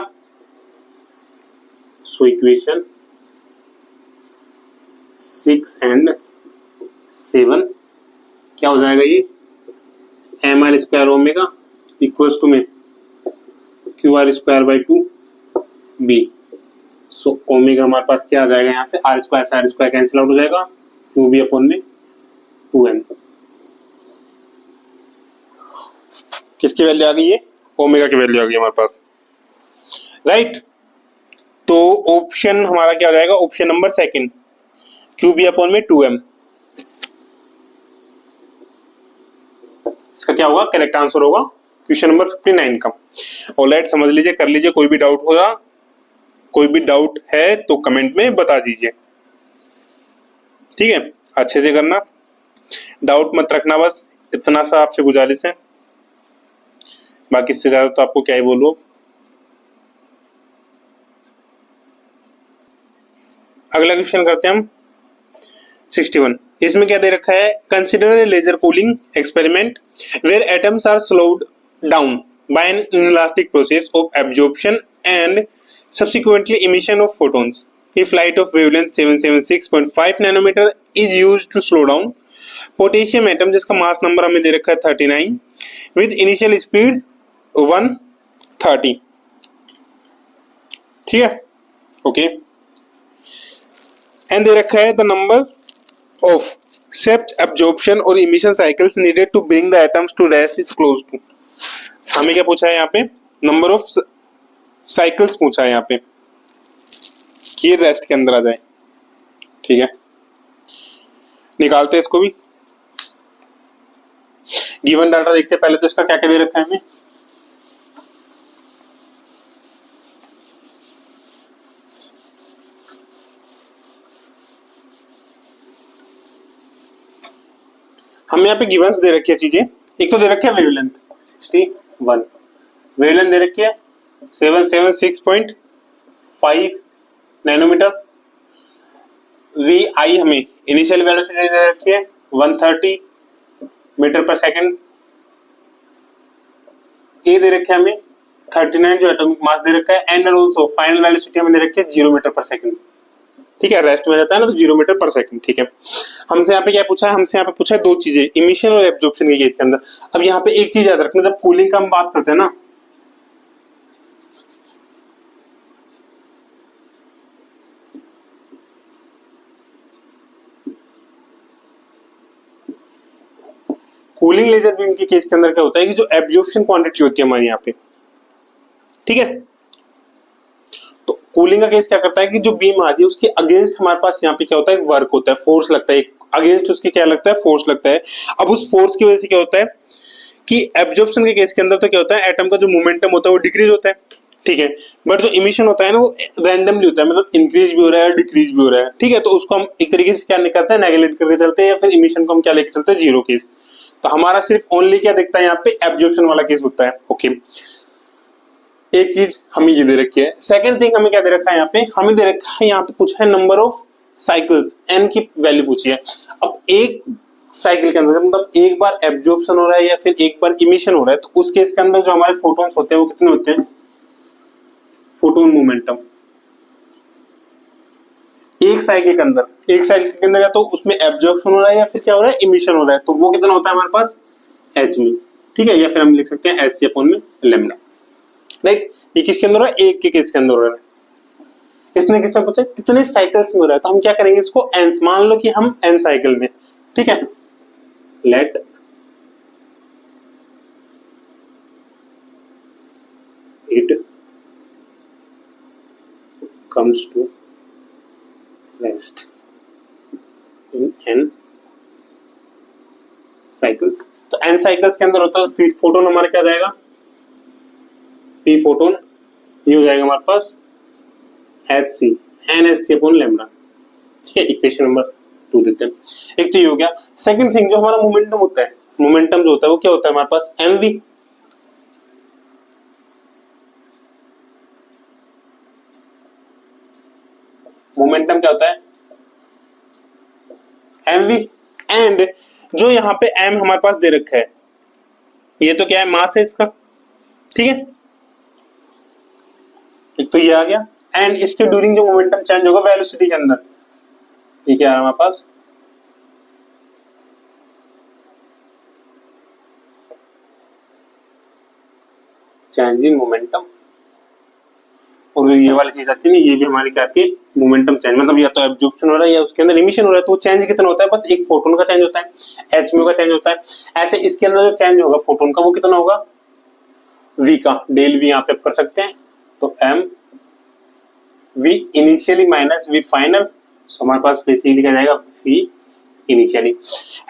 So equation 6 and 7 क्या हो जाएगा? ये mr² ओमेगा इक्वल्स टू में QR²/2 B। सो ओमेगा हमारे पास क्या आ जाएगा? यहाँ से r² से r² कैंसिल आउट हो जाएगा, QB अपॉन में 2m। किसकी वैल्यू आ गई? ये ओमेगा की वैल्यू आ गई हमारे पास, राइट। तो ऑप्शन हमारा क्या हो जाएगा? ऑप्शन नंबर 2, QB अपॉन में 2m। इसका क्या होगा? करेक्ट आंसर होगा क्वेश्चन नंबर 59 का। ऑलराइट, समझ लीजिए, कर लीजिए। कोई भी डाउट होगा, कोई भी डाउट है तो कमेंट में बता दीजिए, ठीक है। अच्छे से करना, डाउट मत रखना, बस इतना सा आपसे गुजारिश है। बाकी इससे ज्यादा तो आपको क्या ही बोलूं। अगला क्वेश्चन करते हैं हम 61। इसमें क्या दे रखा है? Consider a laser cooling experiment where atoms are slowed down by an inelastic process of absorption and subsequently emission of photons. If light of wavelength 776.5 nanometer is used to slow down potassium atom जिसका mass number हमें दे रखा है 39 with initial speed 130, ठीक है, okay. And they रखा है the number of steps absorption और emission cycles needed to bring the atoms to rest is close to। हमें क्या पूछा है यहाँ पे? नंबर ऑफ साइकिल्स पूछा है यहाँ पे कि ये रेस्ट के अंदर आ जाए, ठीक है। निकालते हैं इसको भी। गिवन डाटा देखते हैं पहले तो इसका क्या क्या दे रखा है हमें। हमें यहाँ पे गिवंस दे रखी है चीजें एक तो दे रखे है वेवलेंथ 61, वेवलेंथ दे रखी है 776.5 नैनोमीटर। वी आई हमें इनिशियल वेलोसिटी दे रखी है 130 मीटर पर सेकंड। ए दे रखे हमें 39 जो एटॉमिक मास दे रखा है, एंड ऑल्सो फाइनल वेलोसिटी हमें दे रखी है 0 मीटर पर सेकंड। ठीक है, रेस्ट में जाता है ना तो 0 मीटर पर सेकंड। ठीक है, हमसे यहाँ पे क्या पूछा है, हमसे यहाँ पे पूछा है दो चीजें, इमिशन और एब्जॉर्प्शन के केस के अंदर। अब यहाँ पे एक चीज याद रखना, जब कूलिंग का हम बात करते हैं ना, कूलिंग लेजर बीम के केस के अंदर क्या होता है कि जो एब्जॉर्प्शन क्वांटिटी होती है हमारी यहाँ पे, ठीक है, तो कूलिंग का केस क्या करता है कि जो बीम आ रही है उसके अगेंस्ट हमारे पास यहाँ पे क्या होता है, वर्क होता है, फोर्स लगता है, अगेंस्ट उसके क्या लगता है, फोर्स लगता है। अब उस फोर्स की वजह से क्या होता है कि एब्जॉर्प्शन के केस के अंदर तो क्या होता है, एटम का जो मोमेंटम होता है वो डिक्रीज होता है, ठीक है, बट जो इमिशन होता है ना वो रैंडमली होता है, मतलब इंक्रीज भी हो रहा है डिक्रीज भी हो रहा है, ठीक है, तो उसको हम एक तरीके से क्या नहीं करते हैं, नेगलेक्ट करके चलते हैं, या फिर इमिशन को हम क्या लेके चलते हैं, जीरो केस। तो हमारा सिर्फ ओनली क्या दिखता है यहाँ पे, एब्जॉर्प्शन वाला केस होता है। ओके, एक चीज हमें ये दे रखी है। सेकंड थिंग हमें क्या दे रखा है यहाँ पे, हमें दे रखा है यहाँ पे पूछा है नंबर ऑफ साइकिल्स, एन की वैल्यू पूछी है। अब एक साइकिल के अंदर मतलब एक बार एब्जॉर्प्शन हो रहा है या फिर एक बार इमिशन हो रहा है, तो उस केस के अंदर जो हमारे फोटॉन्स होते हैं वो कितने होते हैं, फोटोन मोमेंटम। एक साइकिल के अंदर, एक साइकिल के अंदर या तो उसमें एब्जॉर्प्शन हो रहा है या फिर क्या हो रहा है, इमिशन हो रहा है, तो वो कितना होता है हमारे पास, एच में, ठीक है, या फिर हम लिख सकते हैं एच सी अपॉन में लैम्डा, राइट। ये किसके अंदर हो रहा है, एक के केस के अंदर हो रहा है। इसने किसने पूछा कितने साइकिल्स में हो रहा है, तो हम क्या करेंगे इसको एन, मान लो कि हम एन साइकिल में, ठीक है, let it comes to rest in n cycles. तो एन साइकिल्स के अंदर होता है फीट फोटोन हमारा क्या जाएगा, पी फोटोन, ये हो जाएगा हमारे पास h c, n h c upon lambda, ठीक है, इक्वेशन नंबर 2 देते हैं। एक तो ये हो गया। सेकंड थिंग जो हमारा मोमेंटम होता है, मोमेंटम जो होता है वो क्या होता है हमारे पास, एम वी। मोमेंटम क्या होता है, एम वी, एंड जो यहाँ पे एम हमारे पास दे रखा है, ये तो क्या है, मास है इसका, ठीक है, एक तो ये आ गया, एंड इसके ड्यूरिंग जो मोमेंटम चेंज होगा वेलोसिटी के अंदर, ये क्या आ रहा है हमारे पास, चेंज इन मोमेंटम। और जो ये वाली चीज आती है ना, ये भी हमारी क्या आती है, मोमेंटम चेंज, मतलब या तो एब्जॉर्प्शन हो रहा है या उसके अंदर इमिशन हो रहा है, तो वो चेंज कितना होता है, बस एक फोटोन का चेंज होता है, एच म्यू का चेंज होता है। ऐसे इसके अंदर जो चेंज होगा फोटोन का वो कितना होगा, वी का, डेल वी यहाँ पे कर सकते हैं, so m v initially minus v final, हमारे पास बेसिकली लिखा जाएगा वी इनिशियली।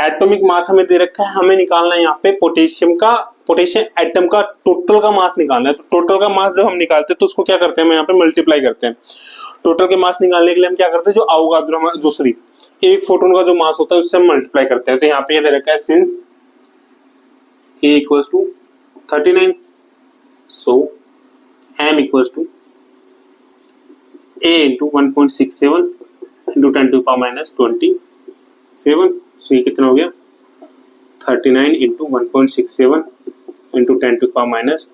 एटॉमिक मास हमें दे रखा है, हमें निकालना है यहाँ पे पोटेशियम का, पोटेशियम एटम का टोटल का मास निकालना है। तो टोटल का मास जब हम निकालते हैं तो उसको क्या करते हैं, हम यहाँ पे मल्टीप्लाई करते हैं। टोटल के मास निकालने के लिए हम क्या करते हैं, जो अवोगाद्रो जो सॉरी एक फोटोन का जो मास होता है उससे हम मल्टीप्लाई करते हैं। तो यहाँ पे ये दे रखा है since a equals to 39, so m equals to a into 1.67 into 10 to power minus 27, सो ये कितना हो गया 39 into 1.67 into 10 to power minus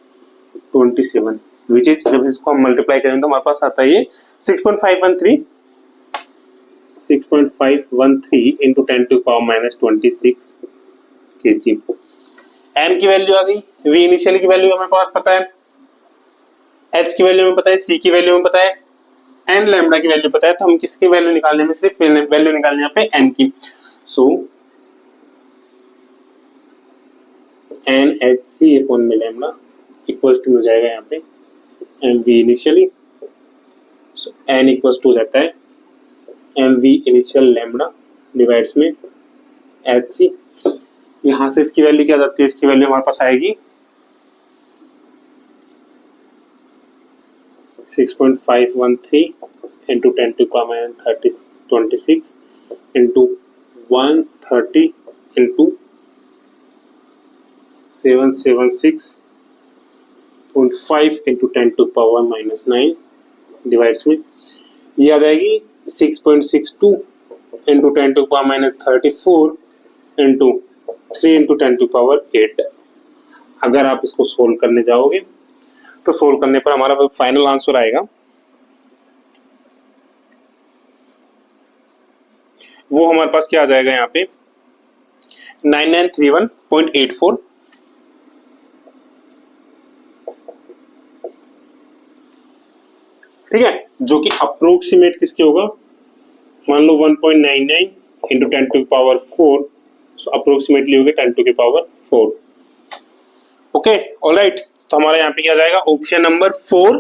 27, which is जब इसको हम मल्टीप्लाई करेंगे तो हमारे पास आता है ये 6.513 into 10 to power minus 26 kg। m की वैल्यू आ गई, v इनिशियली की वैल्यू हमें पास पता है, h की वैल्यू हमें पता है, c की वैल्यू हमें पता है, एंड लैम्डा की वैल्यू पता है। तो हम किसकी वैल्यू निकालने में, सिर्फ वैल्यू निकालने यहाँ पे n की, so n h c upon में लैम्डा इक्वल्स टू हो जाएगा यहाँ पे m v initially, so n equals to हो जाता है m v initial lambda divides में एच सी। यहाँ से इसकी वैल्यू क्या जाती है, इसकी वैल्यू हमारे पास आएगी 6.513 into 10 to power minus 26 into 130 into 776.5 into 10⁻⁻9 divides में ये आ जाएगी 6.62 इंटू 10⁻34 इंटू 3 इंटू 10⁸। अगर आप इसको सोल्व करने जाओगे तो सोल्व करने पर हमारा फाइनल आंसर आएगा, वो हमारे पास क्या आ जाएगा यहाँ पे 9931.84। ठीक है, जो कि अप्रोक्सीमेट किसके होगा, मान लो 1.99 इंटू 10⁴, अप्रोक्सीमेटली हो गया 10⁴। ओके ऑलराइट, तो हमारा यहाँ पे क्या जाएगा ऑप्शन नंबर 4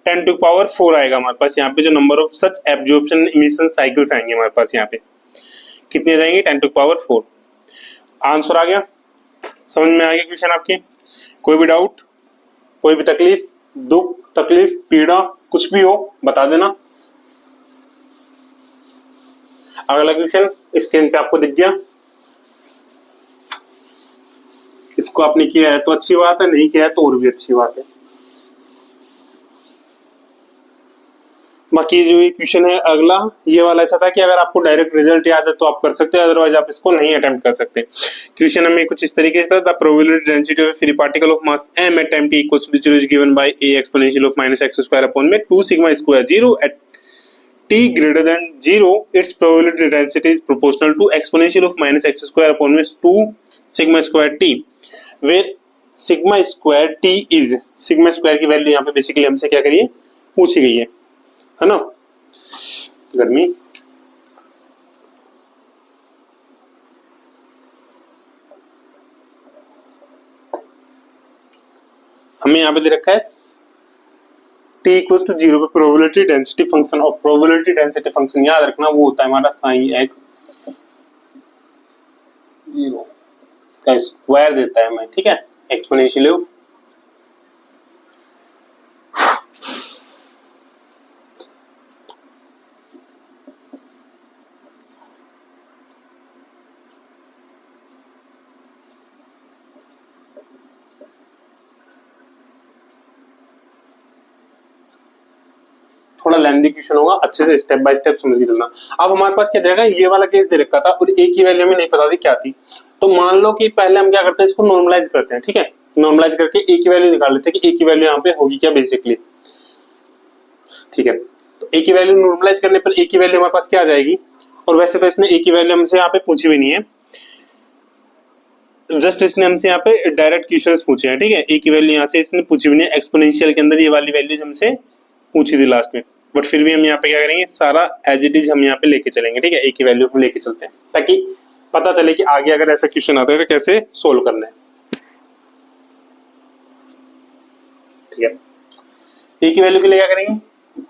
10⁴ आएगा हमारे पास। यहाँ पे जो number of such absorption emission cycles आएंगे हमारे पास यहाँ पे कितने जाएंगे 10⁴। आंसर आ गया, समझ में आ गया क्वेश्चन आपके? कोई भी डाउट, कोई भी तकलीफ, दुख, तकलीफ, पीड़ा कुछ भी हो बता देना। अगला क्वेश्चन स्क्रीन पे आपको दिख गया, इसको आपने किया है तो अच्छी बात है, नहीं किया है तो और भी अच्छी बात है। बाकी जो ये क्वेश्चन है अगला, ये वाला ऐसा था कि अगर आपको डायरेक्ट रिजल्ट याद है तो आप कर सकते हैं, अदरवाइज आप इसको नहीं अटेम्प्ट कर सकते। क्वेश्चन हमें कुछ इस तरीके से था, the probability density of free particle of mass m at time t equals to 0 is given by a exponential of -x² upon में 2 sigma square 0 at t greater than 0 its probability density is proportional to exponential of -x² upon with 2 sigma square t where sigma square t is, sigma square की value यहाँ पे basically हमसे क्या करिए पूछी गई है ना। गर्मी हमें यहाँ पे दे रखा है t इक्वल टू 0 पे प्रोबेबिलिटी डेंसिटी फंक्शन, और प्रोबेबिलिटी डेंसिटी फंक्शन याद रखना वो होता है हमारा साइन x 0 इसका स्क्वायर देता है हमें, ठीक है, एक्सपोनेंशियल ऑफ थोड़ा लेंथी क्वेश्चन होगा, अच्छे से स्टेप बाय स्टेप समझ के चलना। अब हमारे पास क्या देगा, ये वाला केस दे रखा था और एक ही वैल्यू में नहीं पता थी क्या थी, तो मान लो कि पहले हम क्या करते हैं इसको नॉर्मलाइज करते हैं। ठीक है, नॉर्मलाइज करके एक ही वैल्यू निकाल लेते हैं कि एक ही वैल्यू यहाँ पे होगी क्या बेसिकली। ठीक है, तो एक ही वैल्यू नॉर्मलाइज करने पर एक ही वैल्यू हमारे पास क्या आ जाएगी, और वैसे तो इसने एक ही वैल्यू हमसे यहाँ पे पूछी भी नहीं है, जस्ट इसने हमसे यहाँ पे डायरेक्ट क्वेश्चंस पूछे हैं। ठीक है, एक ही वैल्यू यहाँ से इसने पूछी भी नहीं, एक्सपोनेंशियल के अंदर ये वाली वैल्यूज हमसे पूछी थी लास्ट में, बट फिर भी हम यहाँ पे क्या करेंगे सारा एज इट इज हम यहाँ पे लेके चलेंगे। ठीक है, एक ही वैल्यू हम लेके चलते हैं ताकि पता चले कि आगे अगर ऐसा क्वेश्चन आता है तो कैसे सोल्व करना है। ठीक है, एक ही वैल्यू के लिए क्या करेंगे,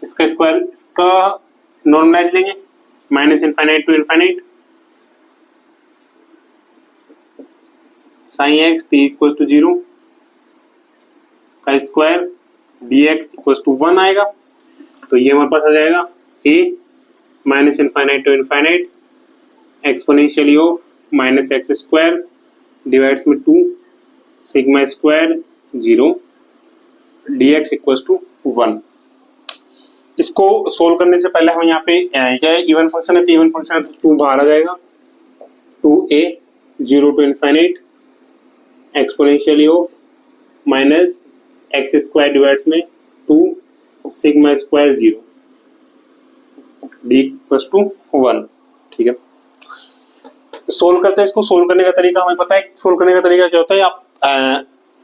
इसका स्क्वायर, इसका नॉर्मलाइज लेंगे -∞ to infinite sine x t equal to 0 का स्क्वायर dx इक्वल टू 1 आएगा, तो ये हमारे पास आ जाएगा a -∞ to infinite exponentially of -x² divides में 2 sigma square 0 dx equal to 1। इसको सोल्व करने से पहले हम यहाँ पे क्या है, इवन फंक्शन है तो इवन फंक्शन है तो 2 बाहर आ जाएगा, 2a 0 to infinite exponentially of -x² divides में 2 sigma square 0 d equal to 1। ठीक है, सोल्व करते हैं इसको। सोल्व करने का तरीका हमें पता है, सोल्व करने का तरीका क्या होता है, आप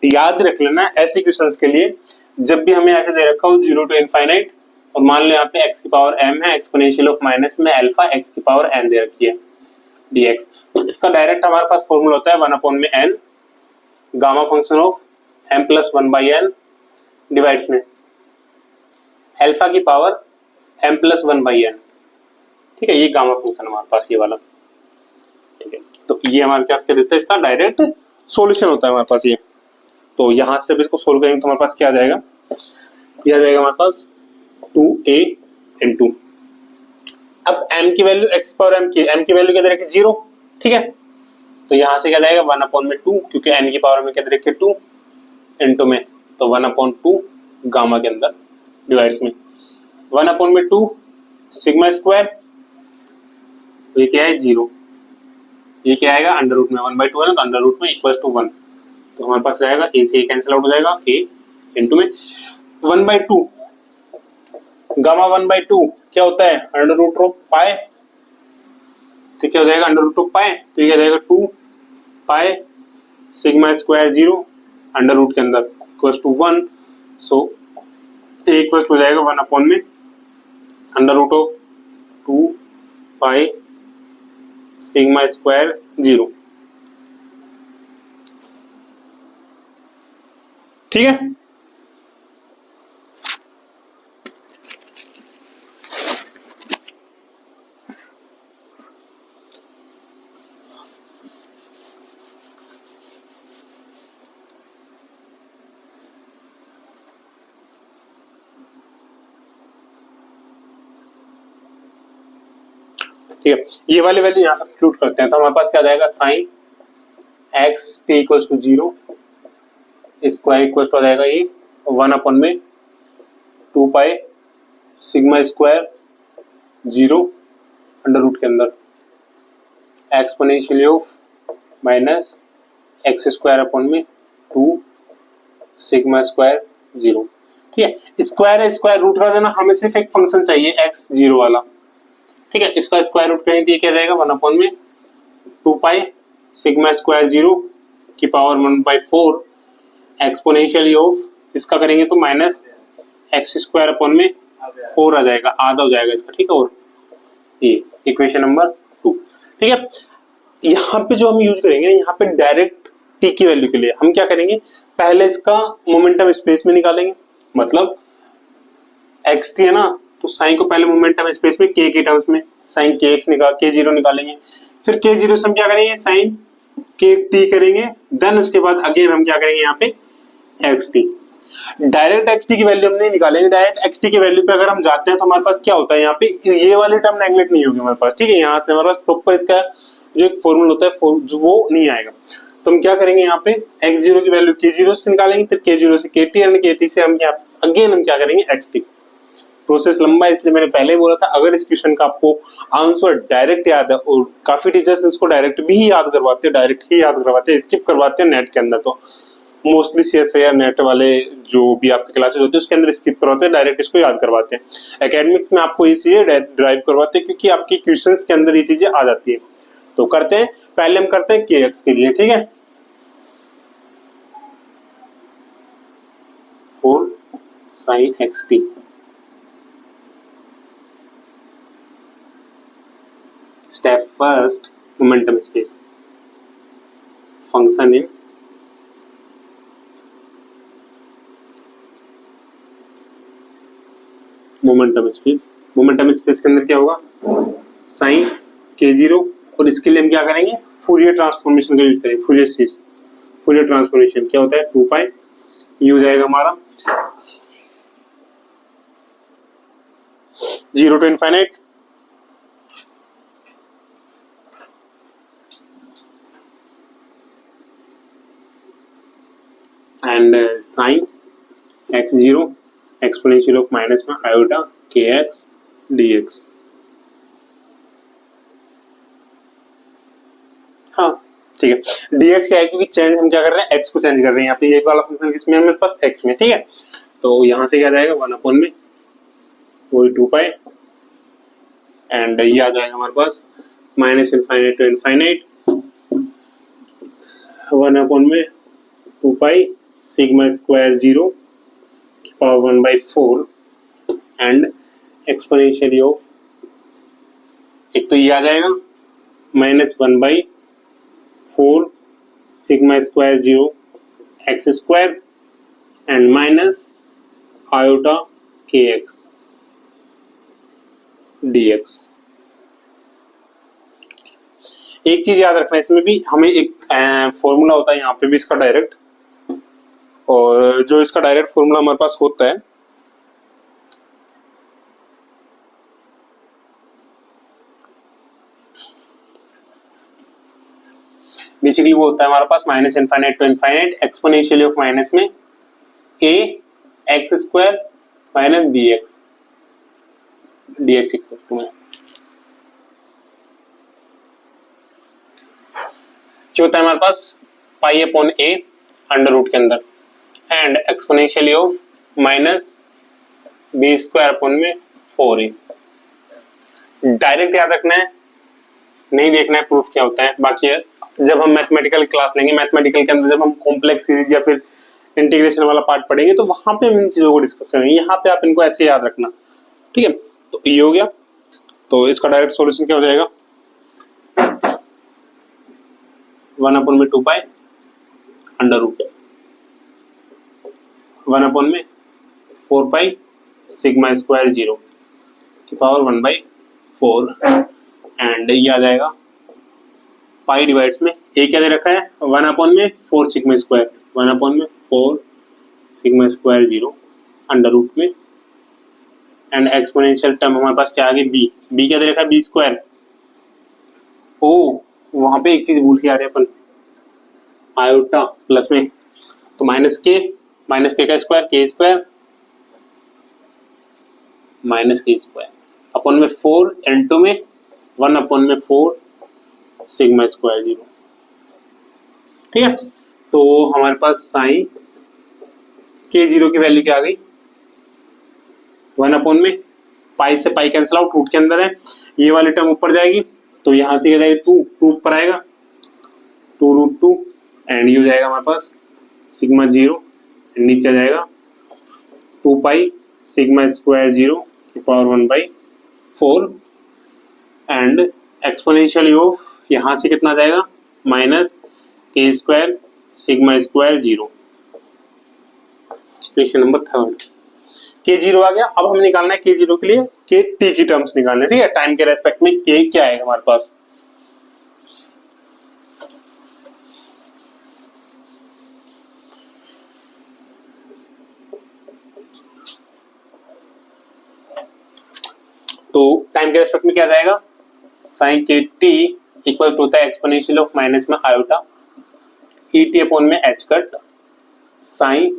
याद रख लेना ऐसे क्वेश्चंस के लिए, जब भी हमें ऐसे दे रखा हो 0 टू इनफाइनाइट और मान लो यहाँ पे x की पावर m है, एक्सपोनेंशियल ऑफ माइनस में अल्फा x की पावर n दे रखी है dx, तो इसका डायरेक्ट हमारे पास फॉर्मूला होता है 1 अपॉन में n gamma function of m plus 1 by n divides में अल्फा की power m plus 1 by n। ठीक है, ये गामा फंक्शन हमारे पास ये वाला। ठीक है, तो ये हमारे पास क्या देता है, इसका डायरेक्ट सॉल्यूशन होता है हमारे पास ये। तो यहाँ से इसको सोल्व करेंगे तो हमारे पास क्या आ जाएगा, ये आ जाएगा हमारे पास 2a इंटू, अब m की वैल्यू x पावर m की वैल्यू क्या दे रखी 0। ठीक है, तो यहाँ से क्या जाएगा 1/2, क्योंकि n की पावर में क्या रखे 2 इंटू में, तो 1/2 गामा के अंदर डिवाइड्स में 1/2 सिग्मा स्क्वायर, ये क्या है 0, ये क्या आएगा अंडर रूट में 1/2 है ना, तो अंडर रूट में इक्वल टू 1, तो हमारे पास जाएगा a से a कैंसिल आउट हो जाएगा, a इंटू में 1/2 गामा 1/2 क्या होता है अंडर रूट ऑफ पाई, तो क्या हो जाएगा अंडर रूट ऑफ पाई, तो ये क्या जाएगा 2 pi sigma square 0 under root के अंदर equal to 1, so a equal हो जाएगा 1 में under root of 2 pi sigma square 0। ठीक है, ठीक है, ये वाली वैल्यू यहाँ सब्स्टिट्यूट करते हैं, तो हमारे पास क्या जाएगा sine x t equal to 0 square equal to आ जाएगा ये 1 में 2 pi sigma square 0 under root के अंदर exponential of minus x square upon में 2 सिग्मा स्क्वायर 0। ठीक है, स्क्वायर है स्क्वायर रूट कर देना, हमें सिर्फ एक फंक्शन चाहिए एक्स 0 वाला। ठीक है, इसका स्क्वायर रूट करेंगे तो ये क्या जाएगा 1 में 2 पाई सिग्मा स्क्वायर 0 की पावर 1/4 एक्सपोनेंशियल ऑफ इसका करेंगे तो माइनस एक्स स्क्वायर अपन में 4 आ जाएगा, आधा हो जाएगा इसका। ठीक है, और ये इक्वेशन नंबर 2। ठीक है, यहाँ पे जो हम यूज करेंगे, यहाँ पे डायरेक्ट टी की वैल्यू के लिए हम क्या करेंगे, पहले इसका मोमेंटम स्पेस में निकालेंगे, मतलब एक्स टी है ना, तो साइन को पहले मोमेंटम स्पेस में के टर्म्स में साइन के एक्स निकाल के 0 निकालेंगे, फिर के 0 से हम क्या करेंगे साइन के टी करेंगे, देन उसके बाद अगेन हम क्या करेंगे यहाँ पे x T. Direct x T की वैल्यू हम नहीं निकालेंगे, डायरेक्ट एक्स टी की वैल्यू पे अगर हम जाते हैं तो हमारे पास क्या होता है, यहाँ पे ये वाली टर्म नेगलेक्ट नहीं होगी हमारे पास। ठीक है, यहाँ से हमारे पास प्रॉपर इसका जो एक फॉर्मूला होता है जो वो नहीं आएगा, तो हम क्या करेंगे यहाँ पे x0 की वैल्यू k0 से निकालेंगे, फिर k0 से kt और kt से हम क्या अगेन हम क्या करेंगे xt। प्रोसेस लंबा है, इसलिए मैंने पहले बोला था अगर इस क्वेश्चन का आपको आंसर डायरेक्ट याद है, और काफी टीचर्स इसको डायरेक्ट भी याद करवाते हैं, डायरेक्ट ही याद करवाते हैं, स्किप करवाते हैं नेट के अंदर, तो मोस्टली CSIR नेट वाले जो भी आपके क्लासेस होते हैं उसके अंदर स्किप करवाते हैं, डायरेक्ट इसको याद करवाते हैं। एकेडमिक्स में आपको ये चीजें ड्राइव करवाते हैं क्योंकि आपकी क्वेश्चंस के अंदर ये चीजें आ जाती है। तो करते हैं, पहले हम करते हैं kx के लिए। ठीक है, 4 sin xt step first momentum space function in momentum space. Momentum space के अंदर क्या होगा साइन k0, और इसके लिए हम क्या करेंगे फूरियर ट्रांसफॉर्मेशन का यूज करेंगे। फूरियर ट्रांसफॉर्मेशन क्या होता है 2 पाई, ये हो जाएगा हमारा 0 to infinite and sin x0 exponential of minus में iota kx dx। हाँ ठीक है, dx क्या है क्योंकि चेंज हम क्या कर रहे हैं x को चेंज कर रहे हैं, यहाँ पे ये वाला फंक्शन किसमें है मेरे पास x में। ठीक है, तो यहाँ से क्या जाएगा 1 में वही 2 पाई एंड ये आ जाएगा हमारे पास माइनस इनफाइनाइट टू इनफाइनाइट 1 में 2 पाई सिग्मा स्क्वायर 0 की पावर 1/4 एंड एक्सपोनेंशियल ऑफ, एक तो ये आ जाएगा -1/4 sigma square 0 x square and minus iota के एक्स dx। एक चीज याद रखना, इसमें भी हमें एक फॉर्मूला होता है यहाँ पे भी इसका डायरेक्ट, और जो इसका डायरेक्ट फॉर्मूला हमारे पास होता है बेसिकली वो होता है हमारे पास minus infinite to infinite exponential of minus में a x square minus b x d x equal to में जो होता है हमारे पास pi upon a under root के अंदर and exponential of minus b square upon में 4a। डायरेक्ट याद रखना है, नहीं देखना है प्रूफ क्या होता है। बाकी जब हम मैथमेटिकल क्लास लेंगे, मैथमेटिकल के अंदर जब हम कॉम्प्लेक्स सीरीज या फिर इंटीग्रेशन वाला पार्ट पढ़ेंगे तो वहां पे हम इन चीजों को डिस्कस करेंगे। यहाँ पे आप इनको ऐसे याद रखना, ठीक है। तो ये हो गया, तो इसका डायरेक्ट सॉल्यूशन क्या हो जाएगा, 1 अपॉन में 2 पाई अंडर रूट 1 अपॉन में 4 पाई सिग्मा स्क्वायर 0 की पावर 1/4 एंड ये आ जाएगा पाई डिवाइड्स में ए क्या दे रखा है 1 अपॉन में 4 सिग्मा स्क्वायर 1 अपॉन में 4 सिग्मा स्क्वायर 0 अंडर रूट में एंड एक्सपोनेंशियल टर्म हमारे पास क्या आ गई बी क्या दे रखा है बी स्क्वायर। ओ वहां पे एक चीज भूल के आ रहे अपन, आयोटा प्लस में तो माइनस के का स्क्वायर के स्क्वायर माइनस के स्क्वायर अपॉन में 4 एंड 2 में 1 अपॉन में 4 सिग्मा स्क्वायर 0, ठीक है। तो हमारे पास साइन के 0 की वैल्यू क्या आ गई 1 अपॉन में पाई से पाई कैंसिल आउट, रूट के अंदर है, ये वाली टर्म ऊपर जाएगी तो यहां से क्या जाएगी 2 ऊपर आएगा 2√2 एंड ये हो जाएगा हमारे पास सिग्मा 0 नीचे आ जाएगा 2 पाई सिग्मा स्क्वायर 0 की पावर 1/4 एंड एक्सपोनेंशियल ऑफ यहां से कितना जाएगा माइनस के square sigma square 0। Equation number 3 के 0 आ गया। अब हम निकालना है के 0 के लिए के टी की टर्म्स निकालने, ठीक है। टाइम के रेस्पेक्ट में के क्या आएगा हमारे पास, तो टाइम के रेस्पेक्ट में क्या जाएगा साइन के टी इक्वल टू होता है एक्सपोनेंशियल ऑफ माइनस में आयोटा ई टी अपॉन में एच कट साइन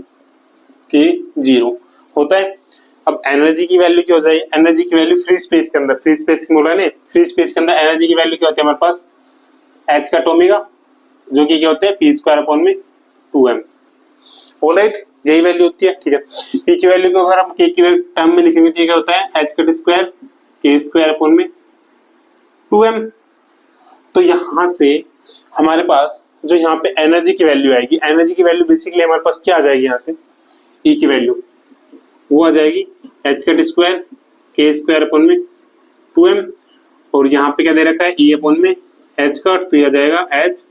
के 0 होता है। अब एनर्जी की वैल्यू क्या हो जाएगी, एनर्जी की वैल्यू फ्री स्पेस के अंदर, फ्री स्पेस बोल रहा है ना, फ्री स्पेस के अंदर एनर्जी की वैल्यू क्या होती है हमारे पास एच कट ओमेगा जो कि क्या होता है पी स्क्वायर अपॉन में 2m। ऑलराइट यही वैल्यू होती है, ठीक है। पी की वैल्यू को अगर हम के की टर्म में लिखेंगे तो क्या होता है एच कट स्क्वायर के स्क्वायर अपॉन में 2m। तो यहां से हमारे पास जो यहाँ पे एनर्जी की वैल्यू आएगी, एनर्जी की वैल्यू बेसिकली हमारे पास क्या आ जाएगी, यहाँ से ई की वैल्यू वो आ जाएगी एच कट स्क्वायर के स्क्वायर अपॉन में 2m और यहाँ पे क्या दे रखा है ई अपॉन में एच कट, तो यह आ जाएगा एच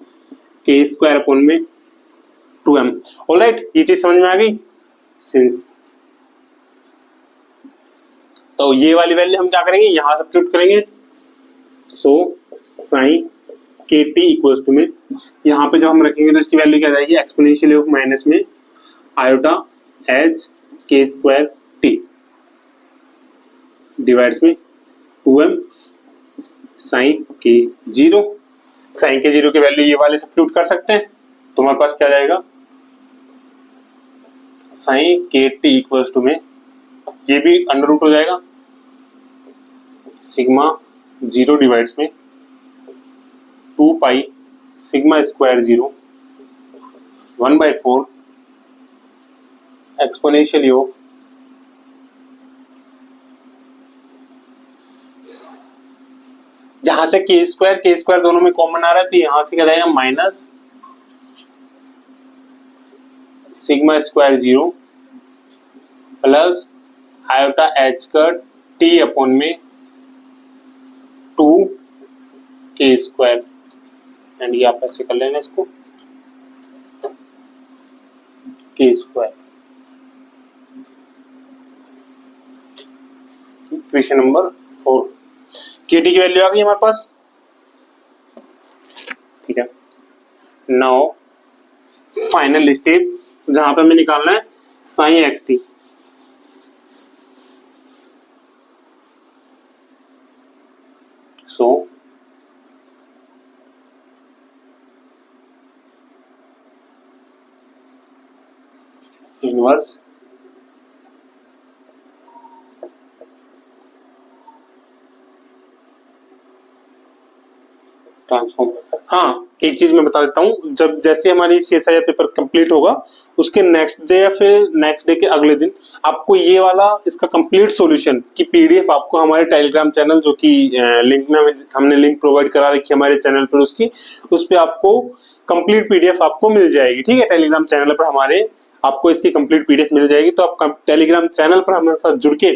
के स्क्वायर अपॉन में 2m। ऑलराइट ये चीज समझ में आ गई सिंस, तो ये वाली वैल्यू हम क्या करेंगे यहाँ सब्स्टिट्यूट करेंगे, सो साइन के टी इक्वल्स टू में यहाँ पे जब हम रखेंगे तो इसकी वैल्यू क्या जाएगी एक्सपोनेंशियल ऑफ माइनस में आयोटा एच के स्क्वायर टी डिवाइड्स में 2m साइन के 0। साइन के 0 की वैल्यू ये वाले सब्स्टिट्यूट कर सकते हैं तो हमारे पास क्या जाएगा साइन के टी इक्वल्स टू में ये भी अंडर रूट हो जाएगा सिग्मा 0 डिवाइड्स में 2 pi sigma square 0 1/4 exponential of जहां से के स्क्वायर दोनों में कॉमन आ रहा है तो यहां से क्या जाएगा minus sigma square 0 plus iota h cut t upon में 2 के स्क्वायर एंड ये आप ऐसे कर लेना इसको के स्क्वायर। इक्वेशन नंबर 4 के टी की वैल्यू आ गई हमारे पास, ठीक है। नाउ फाइनल स्टेप जहां पे हमें निकालना है साइन एक्स टी, सो इनवर्स ट्रांसफॉर्म। हाँ, एक चीज मैं बता देता हूँ, जब जैसे हमारी CSIR पेपर कंप्लीट होगा उसके नेक्स्ट डे या फिर नेक्स्ट डे के अगले दिन आपको ये वाला इसका कंप्लीट सॉल्यूशन की PDF आपको हमारे टेलीग्राम चैनल, जो कि लिंक में हमने लिंक प्रोवाइड करा रखी है हमारे चैनल पर, उसकी उस पर आपको कंप्लीट PDF आपको मिल जाएगी। ठीक है, टेलीग्राम चैनल पर हमारे आपको इसकी कंप्लीट PDF मिल जाएगी, तो आप टेलीग्राम चैनल पर हमारे साथ जुड़ के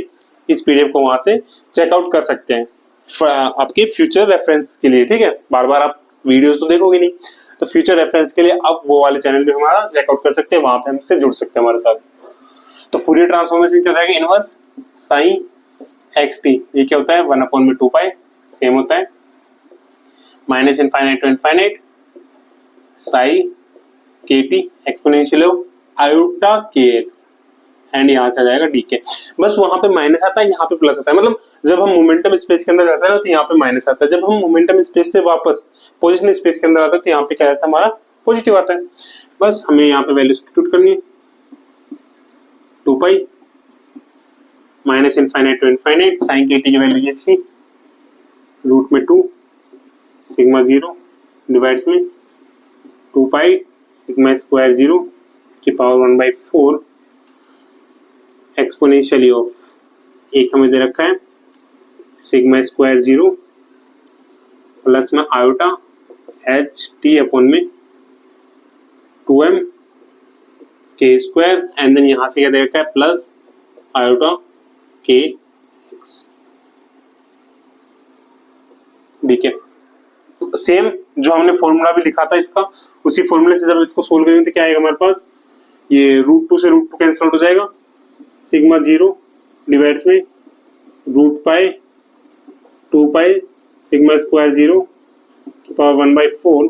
इस PDF को वहां से चेकआउट कर सकते हैं आपके फ्यूचर रेफरेंस के लिए। ठीक है, बार बार आप वीडियोस तो देखोगे नहीं, तो फ्यूचर रेफरेंस के लिए आप वो वाले चैनल भी हमारा चेकआउट कर सकते हैं, वहां पे हमसे जुड़ सकते हैं हमारे साथ। तो फूरियर ट्रांसफॉर्मेशन क्या रहेगा, इनवर्स साइन xt, ये क्या होता है 1/2 पाई, सेम होता है minus infinite to infinite psi kt exponential of iota kx, and यहाँ से आ जाएगा dk। बस वहां पे माइनस आता है, यहाँ पे प्लस आता है, मतलब जब हम मोमेंटम स्पेस के अंदर रहता है ना तो यहाँ पे माइनस आता है, जब हम मोमेंटम स्पेस से वापस पोजिशन स्पेस के अंदर आता है तो यहाँ पे क्या रहता है हमारा पॉजिटिव आता है। बस हमें यहाँ पे वैल्यू सब्स्टिट्यूट करनी है, 2 pi minus infinite to infinite sine kt की वैल्यू ये थी रूट में 2 सिग्मा 0 डिवाइड्स में 2 पाई सिग्मा स्क्वायर 0 की पावर 1/4 एक्सपोनेंशियली ऑफ एक हमें दे रखा है सिग्मा स्क्वायर 0 प्लस में आयोटा एच टी अपॉन में 2m के स्क्वायर, एंड देन यहां से क्या दे रखा है प्लस आयोटा के एक्स। ठीक है, सेम जो हमने फॉर्मूला भी लिखा था इसका, उसी फॉर्मूले से जब इसको सोल्व करेंगे तो क्या आएगा हमारे पास, ये √2 से √2 कैंसिल आउट हो जाएगा, सिग्मा 0 डिवाइड्स में root pi 2 pi sigma square 0 की पावर 1/4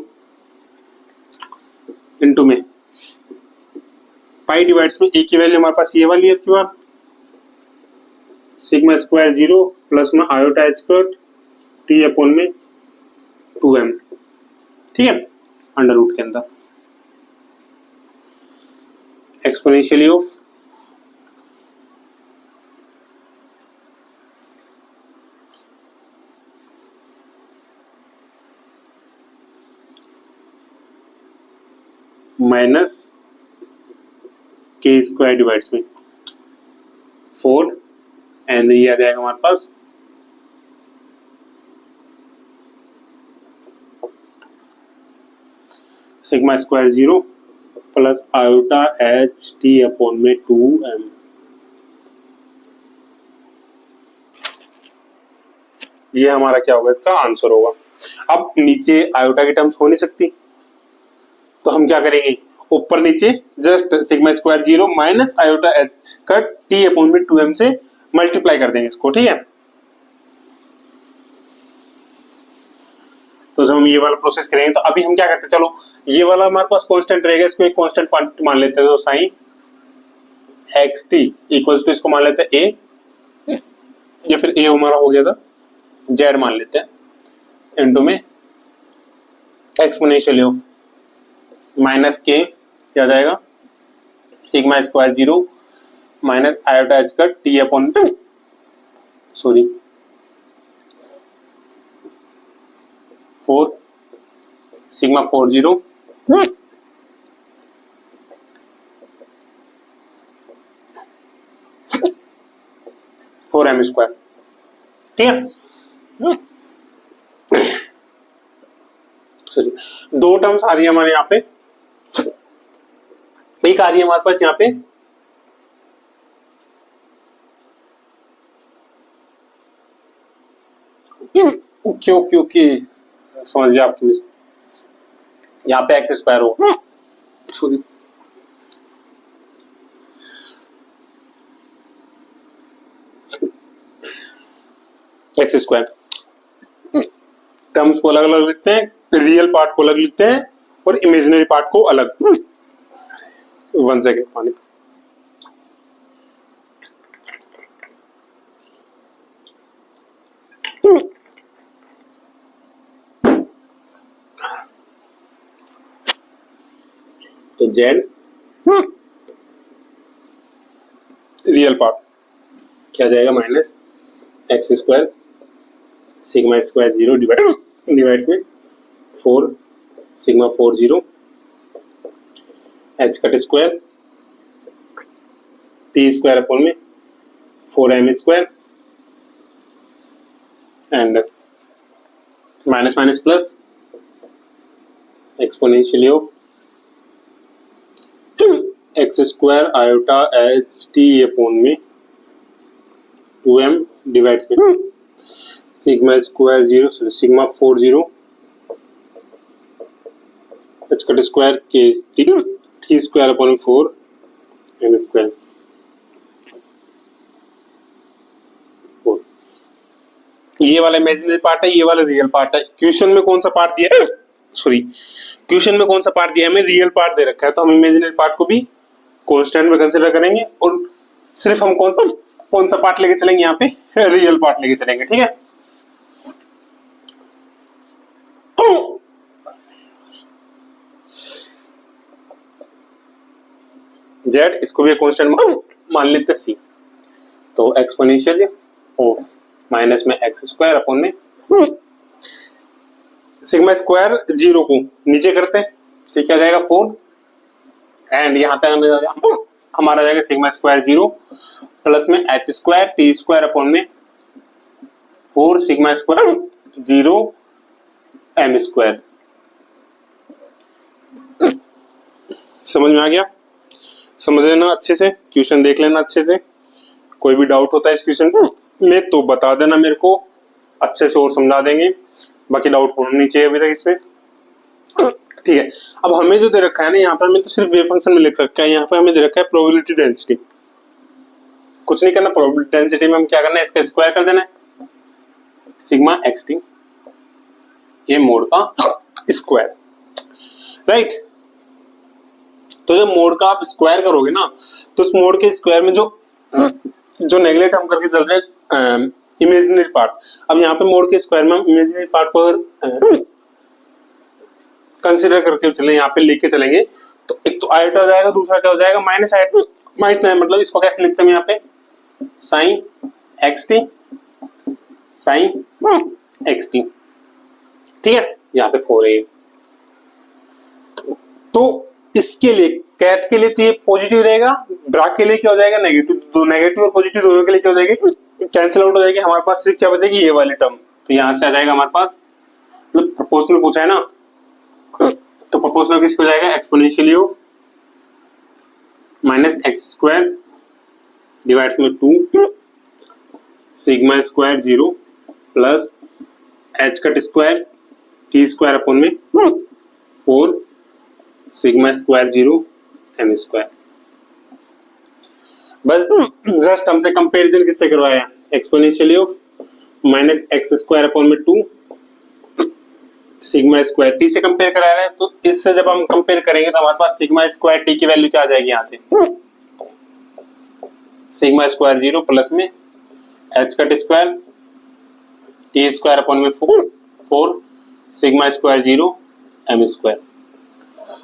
इंटू में पाई डिवाइड्स में ए की वैल्यू हमारे पास ये वाली है आपकी बार सिग्मा स्क्वायर 0 प्लस में iota h cut t upon में 2m। ठीक है, अंडर रूट के अंदर एक्सपोनेंशियली ऑफ माइनस के स्क्वायर डिवाइड्स में 4, एंड ये आ जाएगा हमारे पास sigma square 0 plus iota h t upon में 2m। ये हमारा क्या होगा, इसका आंसर होगा। अब नीचे आयोटा की टर्म्स हो नहीं सकती, तो हम क्या करेंगे, ऊपर नीचे just sigma square 0 minus iota h का टी अपॉन में 2m से मल्टीप्लाई कर देंगे इसको। ठीक है, तो जब हम ये वाला प्रोसेस करेंगे तो अभी हम क्या करते हैं, चलो ये वाला हमारे पास कांस्टेंट रहेगा, इसको एक कांस्टेंट क्वांटिटी मान लेते हैं, तो साइन xt इक्वल्स टू इसको मान लेते हैं a, या फिर a हमारा हो गया था z मान लेते हैं, इनटू में एक्सपोनेंशियल ऑफ माइनस के क्या जाएगा sigma square 0 minus iota h का t upon sorry 4 sigma 40 4m square. ठीक है, सॉरी दो टर्म्स आ रही है हमारे यहाँ पे, एक आ रही है हमारे पास यहाँ पे क्योंकि समझ गया आपकी, यहाँ पे एक्स स्क्वायर हो सॉरी एक्स स्क्वायर टर्म्स को अलग अलग लिखते हैं, रियल पार्ट को अलग लिखते हैं और इमेजिनरी पार्ट को अलग। 1 सेकेंड पानी तो जेड रियल पार्ट क्या जाएगा, minus x square sigma square 0 divides में 4 sigma 4 0 h cut square t square upon में 4m square and minus minus plus exponentially of x square iota h t upon में 2m divide में sigma square 0 sigma 4 0 h cut square के t square upon 4 m square. ये वाला imaginary part है, ये वाला real part है। Question में कौन सा पार्ट दिया है, सॉरी क्वेश्चन में कौन सा पार्ट दिया है, हमें रियल पार्ट दे रखा है, तो हम इमेजिनरी पार्ट को भी कांस्टेंट में कंसीडर करेंगे और सिर्फ हम कौन सा पार्ट लेके चलेंगे, यहाँ पे रियल पार्ट लेके चलेंगे। ठीक है, जेड इसको भी कांस्टेंट मान लेते सी, तो एक्सपोनेंशियल ऑफ माइनस में एक्स स्क्वायर अपॉन में सिग्मा स्क्वायर 0 को नीचे करते हैं, ठीक क्या जाएगा 4 एंड यहाँ पे हमारा जाएगा सिग्मा स्क्वायर 0 प्लस में H square t square upon में 4 सिग्मा स्क्वायर 0 एम स्क्वायर। समझ में आ गया, समझ लेना अच्छे से, क्वेश्चन देख लेना अच्छे से, कोई भी डाउट होता है इस क्वेश्चन में तो बता देना मेरे को, अच्छे से और समझा देंगे, बाकी डाउट होना नहीं चाहिए अभी तक इसमें। ठीक है, अब हमें जो दे रखा है ना, यहाँ पर हमें तो सिर्फ वेव फंक्शन में लिख रखा है, यहाँ पर हमें दे रखा है प्रोबेबिलिटी डेंसिटी। कुछ नहीं करना, प्रोबेबिलिटी डेंसिटी में हम क्या करना है, इसका स्क्वायर कर देना है, सिग्मा एक्स टी ये मोड का स्क्वायर, राइट। तो जब मोड का आप स्क्वायर करोगे ना, तो उस मोड के स्क्वायर में जो नेगलेक्ट हम करके चल रहे हैं इमेजिनरी पार्ट, अब यहाँ पे मोड के स्क्वायर में हम इमेजिनरी पार्ट को कंसीडर करके चले, यहाँ पे लेके चलेंगे, तो एक तो आयोटा हो जाएगा, दूसरा क्या हो जाएगा माइनस आयोटा, माइनस नहीं, मतलब इसको कैसे लिखते हैं यहाँ पे sign x T sign x T, ठीक है, यहाँ पे 4a। तो इसके लिए कैट के लिए तो ये पॉजिटिव रहेगा, ब्रा के लिए क्या हो जाएगा नेगेटिव, दो नेगेटिव और पॉजिटिव दोनों के लिए क्या हो जाएगी कैंसिल आउट हो जाएगी, हमारे पास सिर्फ क्या बचेगी ये वाली टर्म, तो यहां से आ जाएगा हमारे पास, मतलब प्रोपोर्शनल पूछा है ना, तो प्रोपोर्शनल किसको जाएगा exponentially of minus x square divides में 2 sigma square 0 plus H cut square t square upon में 4 सिग्मा स्क्वायर 0 एम स्क्वायर। बस जस्ट हमसे कंपैरिजन किससे करवाया, exponentially of minus x square upon में 2 सिग्मा स्क्वायर टी से कंपेयर करा रहे हैं, तो इससे जब हम कंपेयर करेंगे तो हमारे पास सिग्मा स्क्वायर टी की वैल्यू क्या आ जाएगी, यहाँ से सिग्मा स्क्वायर 0 प्लस में H cut square t square upon में 4 सिग्मा स्क्वायर 0 एम स्क्वायर।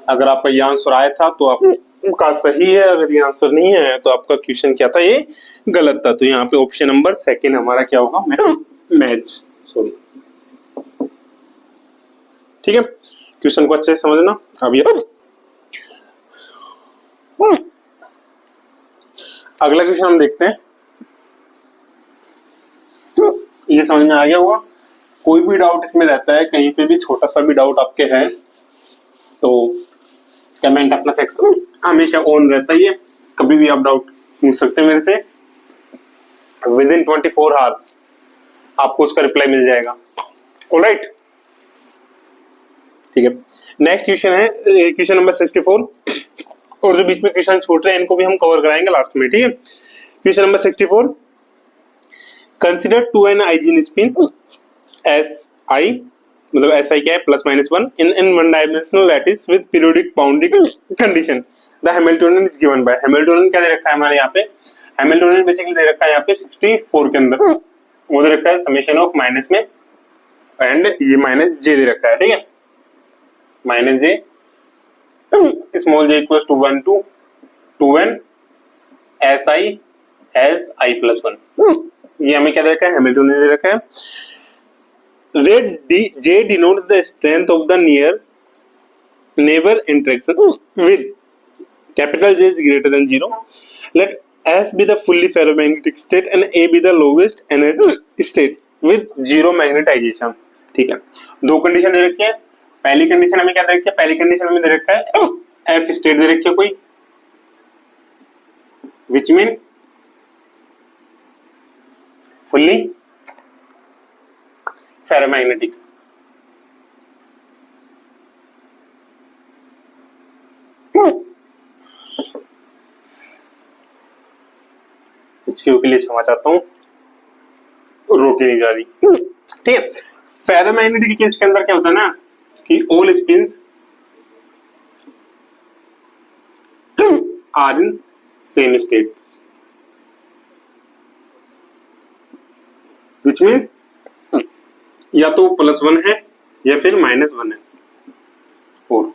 अगर आपका ये आंसर आया था तो आपका सही है, अगर ये आंसर नहीं है तो आपका क्वेश्चन क्या था, ये गलत था। तो यहाँ पे ऑप्शन नंबर सेकंड हमारा क्या होगा, मैच, सॉरी, ठीक है। क्वेश्चन को अच्छे से समझना। अब ये अगला क्वेश्चन हम देखते हैं, ये समझ में आ गया होगा। कोई भी डाउट इसमें रहता है, कहीं पे भी छोटा सा भी डाउट आपके है तो कमेंट अपना सेक्शन हमेशा ऑन रहता ही है, कभी भी आप डाउट पूछ सकते हैं मेरे से, विद इन 24 आवर्स आपको उसका रिप्लाई मिल जाएगा। ऑलराइट, ठीक है। नेक्स्ट क्वेश्चन है क्वेश्चन नंबर 64, और जो बीच में क्वेश्चन छूट रहे हैं इनको भी हम कवर कराएंगे लास्ट में, ठीक है। Question number 64, consider 2n hygiene spin S I, मतलब एस आई क्या है +-1 in one dimensional lattice with periodic boundary condition, the Hamiltonian is given bye, Hamiltonian क्या दे रखा है हमारे यहाँ पे, हैमिल्टोनियन बेसिकली दे रखा है यहाँ पे 64 के अंदर, वो दे रखा है समेशन ऑफ माइनस में एंड ये माइनस जे दे रखा है, ठीक है, minus j small j equals to 1 to 2n s i s i plus one. ये हमें क्या दे रखा है, हैमिल्टन ने दे रखा है। J denotes the strength of the neighbor interaction with capital J is greater than 0. Let F be the fully ferromagnetic state and A be the lowest energy state with zero magnetization। ठीक है, दो condition दे रखी है। पहली condition हमें क्या दे रखी है, पहली कंडीशन हमें दे रखा है F स्टेट दे रखी है कोई, which mean fully ferromagnetic। के लिए क्षमा चाहता हूं, रोटी नहीं जा रही। ठीक है, फेरोमैग्नेटिक केस के अंदर क्या होता है ना कि all spins are in same states, which means या तो +1 है या फिर -1 है। और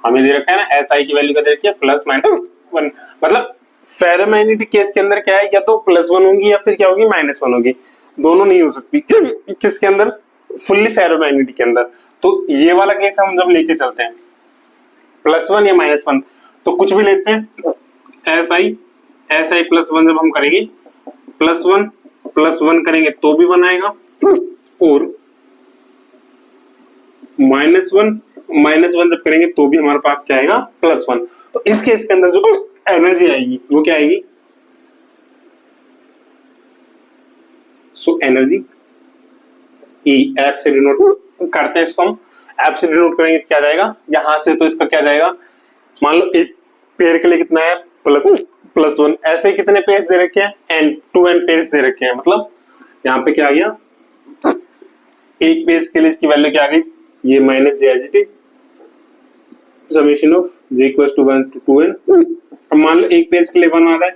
हमें दे रखा है ना एस आई की वैल्यू क्या दे रखी है, +-1। मतलब फेरोमैग्नेटिक केस के अंदर क्या है, या तो +1 होगी या फिर क्या होगी, -1 होगी, दोनों नहीं हो सकती। किसके अंदर, फुल्ली फेरोमैग्नेटिक के अंदर। तो ये वाला केस हम जब लेके चलते हैं +1 या -1, तो कुछ भी लेते हैं, एस आई +1 जब हम करेंगे, +1 करेंगे तो भी 1 आएगा, और -1 जब करेंगे तो भी हमारे पास क्या आएगा, +1। तो इस केस के अंदर जो एनर्जी आएगी वो क्या आएगी, सो एनर्जी ई, एफ से डिनोट करते हैं इसको हम, एफ से डिनोट करेंगे तो क्या जाएगा, यहां से तो इसका क्या जाएगा, मान लो एक पेयर के लिए कितना है, +1। ऐसे कितने पेयर्स दे रखे हैं, n पेयर्स दे रखे हैं। मतलब यहाँ पे क्या आ गया, एक पेयर्स के लिए इसकी वैल्यू क्या आ गई, ये -j summation of j = 1 to 2n। अब मान लो एक पेज के लिए 1 आ रहा है,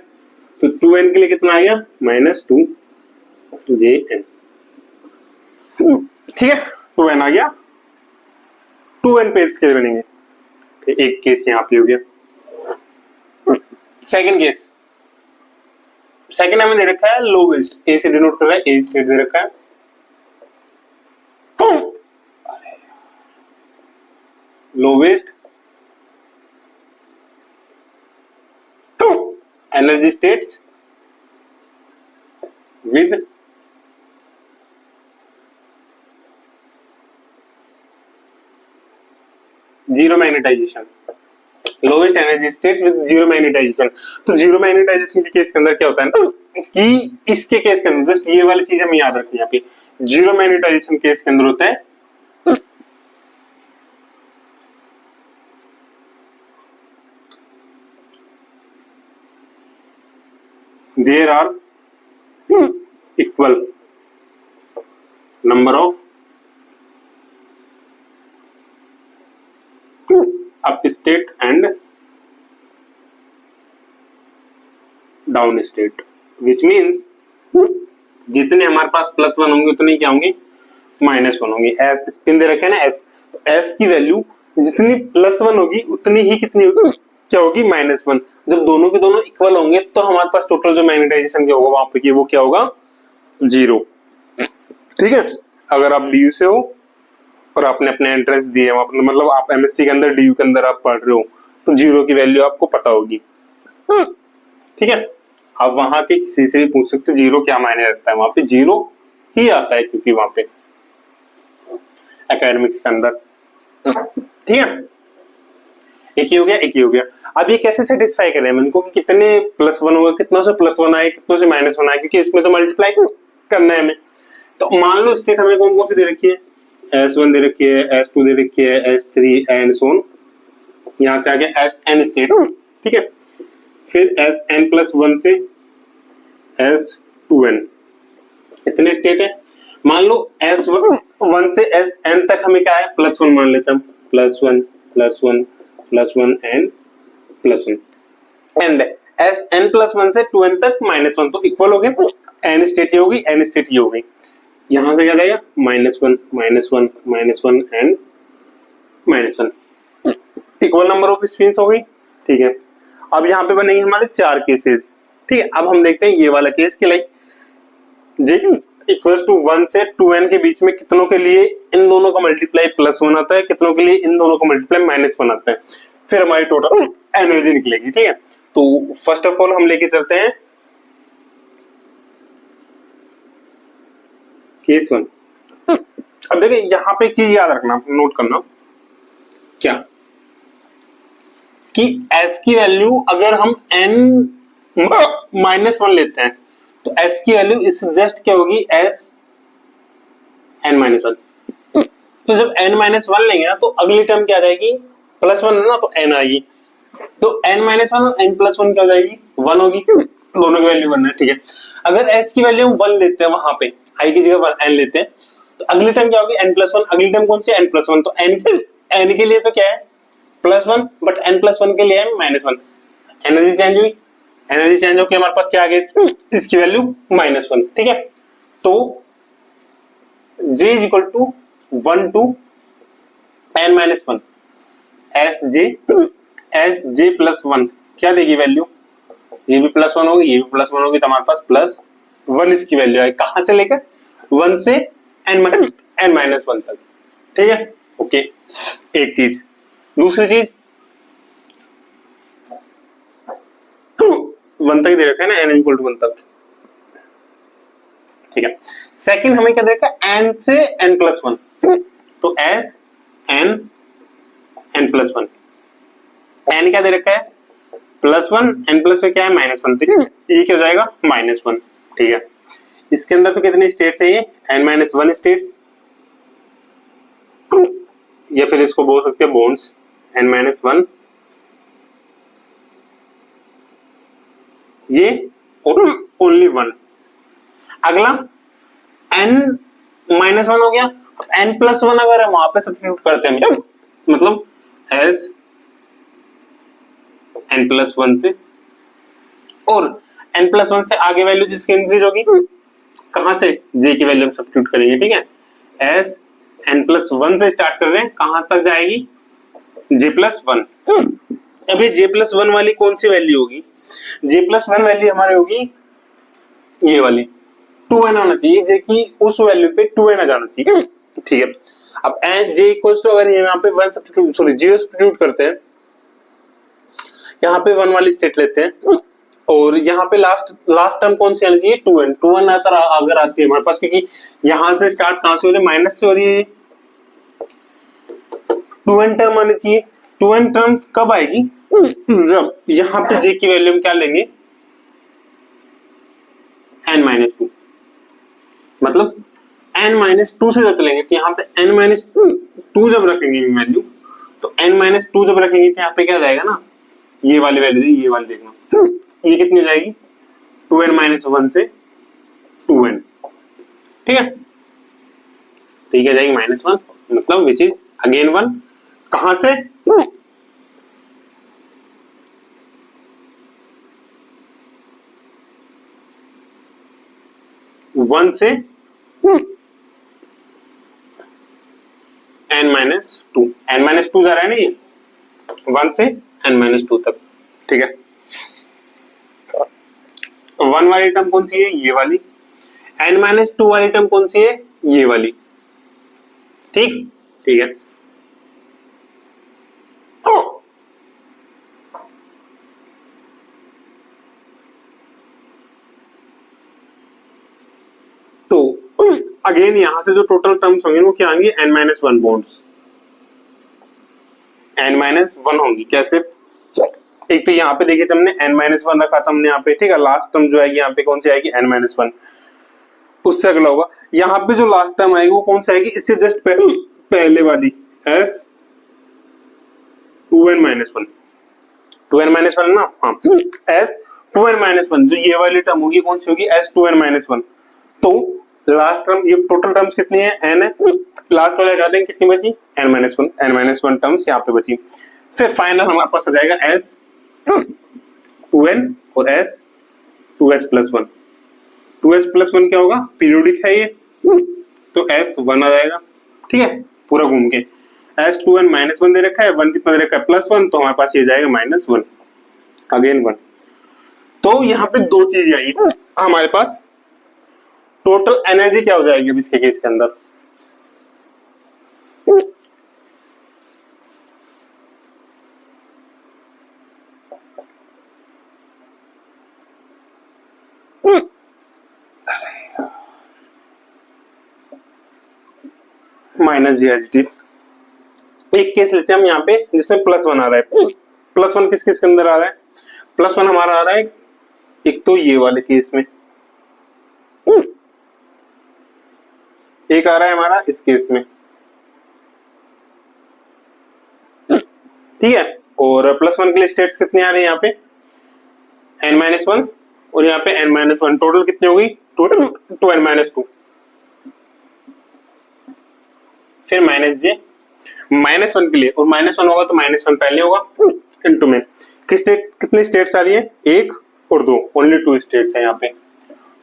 तो 2n के लिए कितना आ गया, -2jn। ठीक है, 2n आ गया, 2n पेज के लिए बनेंगे। एक केस यहाँ पे हो गया। सेकंड केस, सेकंड हमें दे रखा है लोवेस्ट, ए से डिनोट कर रहा है, ए स्टेट दे रखा है, lowest energy states with zero magnetisation, lowest energy state with zero magnetisation. तो जीरो मैग्नेटाइजेशन के केस के अंदर क्या होता है ना कि इसके केस के अंदर जस्ट ये वाली चीज हमें याद रखनी है। यहाँ पे जीरो मैग्नेटाइजेशन केस के अंदर होता है there are equal number of up state and down state, which means जितने हमारे पास +1 होंगे उतने क्या होंगे, -1 होंगे। एस स्पिन दे रखे हैं ना एस, तो एस की वैल्यू जितनी +1 होगी उतनी ही कितनी होगी, क्या होगी, -1। जब दोनों के दोनों इक्वल होंगे तो हमारे पास टोटल जो मैग्नेटाइजेशन क्या होगा वहां पे वो क्या होगा, 0। ठीक है, अगर आप DU से हो और आपने अपने एंट्रेंस दिए, मतलब आप MSc के अंदर DU के अंदर आप पढ़ रहे हो, तो 0 की वैल्यू आपको पता होगी। ठीक है, आप वहां के किसी से भी पूछ सकते हो 0 क्या मायने रखता है, वहां पे 0 ही आता है, क्योंकि वहां पे एकेडमिक्स के अंदर। ठीक है, एक ही हो गया, एक ही हो गया। अब ये कैसे सेटिस्फाई करें हम इनको कि कितने +1 होगा, कितनों से +1 आए, कितनों से -1 आए, क्योंकि इसमें तो मल्टीप्लाई करना है हमें। तो मान लो स्टेट हमें कौन कौन सी दे रखी है, S1 दे रखी है, S2 दे रखी है, S3 एंड सो ऑन। यहाँ से आ गया Sn स्टेट। ठीक है, फिर Sn+1 से S2n, इतने स्टेट है। मान लो S1 से Sn तक हमें क्या है, +1 मान लेते हैं, +1 +1 +1 एंड +1, एंड Sn+1 से 2n तक -1, तो इक्वल हो गए। n स्टेट ये होगी, n स्टेट ये हो गई। यहां से क्या जाएगा, -1 -1 -1 and -1, equal number of spins हो गई। ठीक है, अब यहाँ पे बनेंगे हमारे 4 केसेस। ठीक है, अब हम देखते हैं ये वाला केस कि लाइक जे इक्वल्स टू 1 से 2n के बीच में कितनों के लिए इन दोनों का मल्टीप्लाई +1 आता है, कितनों के लिए इन दोनों का मल्टीप्लाई -1 आता है, फिर हमारी टोटल एनर्जी निकलेगी। ठीक है, तो फर्स्ट ऑफ ऑल हम लेके चलते हैं केस 1। अब देखिए यहां पे एक चीज याद रखना, नोट करना क्या कि s की वैल्यू अगर हम n -1 लेते हैं तो s की वैल्यू इस जस्ट क्या होगी, s n-1। तो जब n-1 लेंगे ना तो अगली टर्म क्या आ जाएगी, +1 है ना तो n आएगी, तो n-1 और n+1 क्या हो जाएगी, 1 होगी, दोनों की वैल्यू 1 है। ठीक है, अगर s की वैल्यू हम 1 लेते हैं, वहां पे i की जगह n लेते हैं, तो अगली टर्म क्या होगी, n+1। अगली टर्म कौन सी, n+1, तो n के लिए तो क्या है +1, बट n+1 के लिए है -1। एनर्जी चेंज हुई, एनर्जी चेंज होकर हमारे पास क्या आ गया, इसकी वैल्यू -1। ठीक है, तो J is equal to 1 to n-1 s j +1 क्या देगी वैल्यू, ये भी +1 होगी, ये भी +1 होगी, तो हमारे पास +1 इसकी वैल्यू है, कहां से लेकर 1 से n-1 तक। ठीक है, ओके, एक चीज। दूसरी चीज 1 तक दे रखा है ना, n इक्वल टू 1 तक। ठीक है, सेकंड हमें क्या दे रखा है, n से n+1, तो s n+1, n क्या दे रखा है +1, n+1 क्या है -1, ठीक है, ये क्या हो जाएगा -1। ठीक है, इसके अंदर तो कितने स्टेट्स है, ये n-1 स्टेट्स, या फिर इसको बोल सकते हैं बॉन्ड्स, n-1 ये ओनली 1। अगला n-1 हो गया, n+1 अगर हम वहां पे सब्स्टिट्यूट करते हैं, मतलब s n+1 से, और n+1 से आगे वैल्यू जिसकी इंक्रीज होगी, कहां से, j की वैल्यू हम सब्स्टिट्यूट करेंगे। ठीक है, s n+1 से स्टार्ट कर रहे हैं, कहां तक जाएगी, j+1। अभी j+1 वाली कौन सी वैल्यू होगी, j+1 वैल्यू हमारी होगी ये वाली 2n आना चाहिए, j की उस वैल्यू पे 2n आ जाना चाहिए। ठीक है, अब j इक्वल्स टू, अगर यहाँ पे 1 सब्स्टिट्यूट, सॉरी 0 सब्स्टिट्यूट करते हैं, यहाँ पे 1 वाली स्टेट लेते हैं, और यहाँ पे लास्ट टर्म कौन सी आनी चाहिए, 2n अगर आती है हमारे पास, क्योंकि यहाँ से स्टार्ट कहां से हो रही है, माइनस से हो रही है, 2n टर्म आनी चाहिए। 2n टर्म्स कब आएगी, जब यहाँ पे j की वैल्यू हम क्या लेंगे, n-2, मतलब n-2 से जब लेंगे, तो यहाँ पे n-2 जब रखेंगे वैल्यू, तो n-2 जब रखेंगे तो यहाँ पे क्या जाएगा ना, ये वाली वैल्यू, ये वाली देखना, ये कितनी हो जाएगी, 2n-1 से 2n। ठीक है, तो ये क्या जाएगी -1, मतलब विच इज अगेन 1, कहां से, वन से n-2, n-2 जा रहा है ना, ये 1 से n-2 तक। ठीक है, 1 वाली टर्म कौन सी है, ये वाली, n-2 वाली टर्म कौन सी है, ये वाली। ठीक, ठीक है, तो अगेन यहां से जो टोटल टर्म्स होंगे वो क्या आएंगे, n-1 बॉन्ड्स, n-1 होंगी। कैसे, एक तो यहाँ पे देखिए हमने n-1 रखा था हमने यहाँ पे, ठीक है, लास्ट टर्म जो आएगी यहाँ पे कौन सी आएगी, n-1, उससे अगला होगा यहाँ पे जो लास्ट टर्म आएगी वो कौन सी आएगी, इससे जस्ट पहले वाली, s 2n-1, 2n-1 ना, हाँ, s 2n-1, जो ये वाली टर्म होगी कौन सी होगी, s 2n-1। तो लास्ट टर्म, ये टोटल टर्म्स कितनी है, n है, लास्ट वाले हटा देंगे, कितनी बची, n-1 टर्म्स यहाँ पे बची। फिर फाइनल हमारे पास आ जाएगा s 2n और s 2s+1। 2s+1 क्या होगा, पीरियोडिक है ये, तो s1 आ जाएगा। ठीक है, पूरा घूम के s 2n-1 दे रखा है, 1 कितना दे रखा है, +1, तो हमारे पास ये जाएगा -1, अगेन 1। तो यहाँ पे दो चीजें आई हमारे पास। टोटल एनर्जी क्या हो जाएगी अब इसके केस के अंदर, माइनस जी एच डी। एक केस लेते हैं हम यहाँ पे जिसमें +1 आ रहा है। +1 किस केस के अंदर आ रहा है, +1 हमारा आ रहा है एक तो ये वाले केस में, एक आ रहा है हमारा इस केस में, ठीक है। और +1 के लिए स्टेट्स कितनी आ रही है यहाँ पे, n-1 और यहाँ पे n-1, टोटल कितनी होगी, टोटल 2n-2, फिर -j -1 के लिए, और -1 होगा तो -1 पहले होगा इनटू में कितनी स्टेट्स आ रही है, एक और दो, ओनली 2 स्टेट्स है यहाँ पे 2,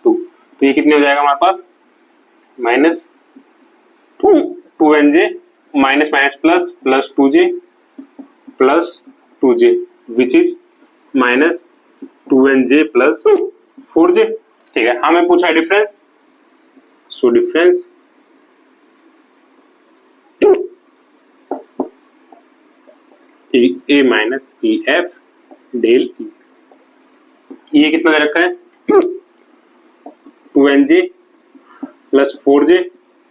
तो ये कितने हो जाएगा हमारे पास -2nj minus minus plus plus 2j plus 2j which is -2nj plus 4j, ठीक है। हमें पूछा है difference, so difference A minus E F del E, ये कितना दे रखा है 2nj plus 4j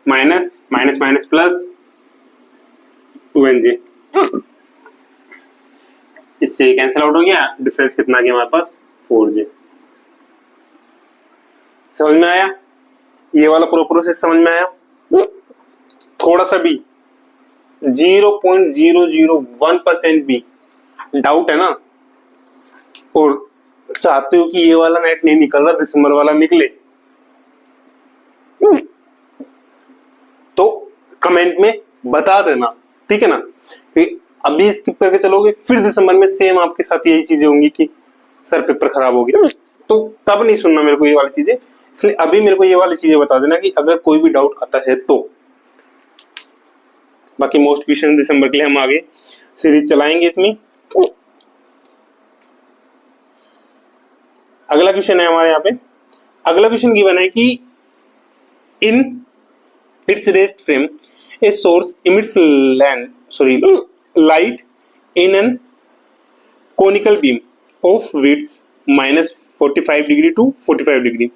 minus minus minus plus 2nj, इससे कैंसिल आउट हो गया, डिफरेंस कितना गया हमारे पास 4j। समझ में आया, ये वाला पूरा प्रोसेस समझ में आया, थोड़ा सा भी 0.001% भी डाउट है ना, और चाहते हो कि ये वाला नेट नहीं निकल रहा, दिसंबर वाला निकले, तो कमेंट में बता देना, ठीक है ना। अभी स्किप करके चलोगे फिर दिसंबर में सेम आपके साथ यही चीजें होंगी कि सर पेपर खराब हो गया, तो तब नहीं सुनना मेरे को ये वाली चीजें, इसलिए अभी मेरे को ये वाली चीजें बता देना कि अगर कोई भी डाउट आता है तो। बाकी मोस्ट क्वेश्चन दिसंबर के लिए हम आगे सीरीज चलाएंगे इसमें। अगला क्वेश्चन है हमारे यहाँ पे, अगला क्वेश्चन गिवन है कि in its rest frame a source emits light in an conical beam of width -45 degree to 45 degree.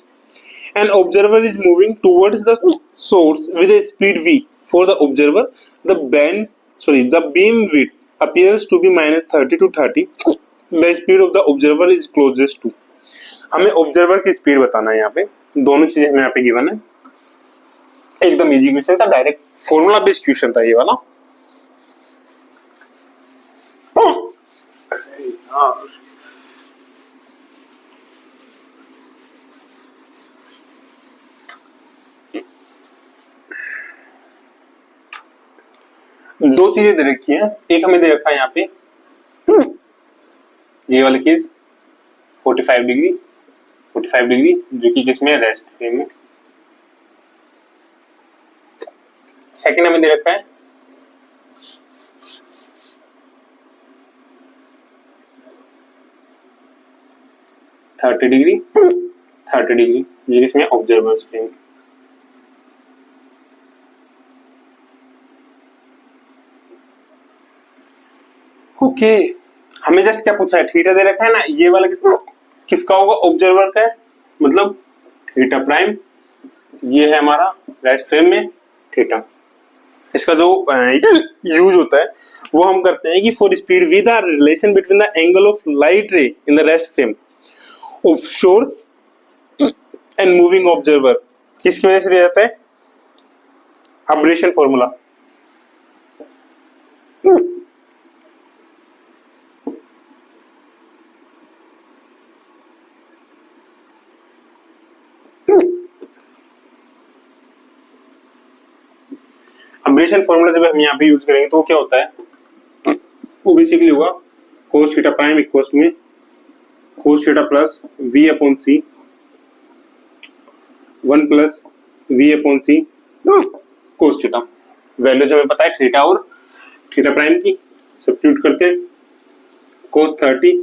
An observer is moving towards the source with a speed v. For the observer, the beam width appears to be -30 to 30. The speed of the observer is closest to. हमें observer की speed बताना है यहाँ पे, दोनों चीजें हमें यहाँ पे गिवन है। एकदम इजी क्वेश्चन था, डायरेक्ट फॉर्मूला बेस्ड क्वेश्चन था ये वाला। दो चीजें दे रखी हैं, एक हमें दे रखा है यहाँ पे ये वाला केस 45 डिग्री जो कि किसमें रेस्ट फ्रेम में, सेकंड हमें दे रखा है 30 डिग्री ये किसमें ऑब्जर्वर फ्रेम। ओके, हमें जस्ट क्या पूछा है, थीटा दे रखा है ना, ये वाला किसका होगा, ऑब्जर्वर का है, मतलब थीटा प्राइम, ये है हमारा रेस्ट फ्रेम में थीटा। इसका जो यूज होता है वो हम करते हैं कि for speed with the relation between the angle of light रे in the rest frame of source and moving observer, किसकी वजह से दिया जाता है, अब्रेशन फॉर्मूला। अब्रेशन फॉर्मूला जब हम यहाँ पे यूज करेंगे तो वो क्या होता है, वो बेसिकली होगा cos theta prime equals to cos theta plus v upon c 1 plus v upon c cos theta. Values हमें पता है थीटा और थीटा प्राइम की, सब्स्टिट्यूट करते हैं cos 30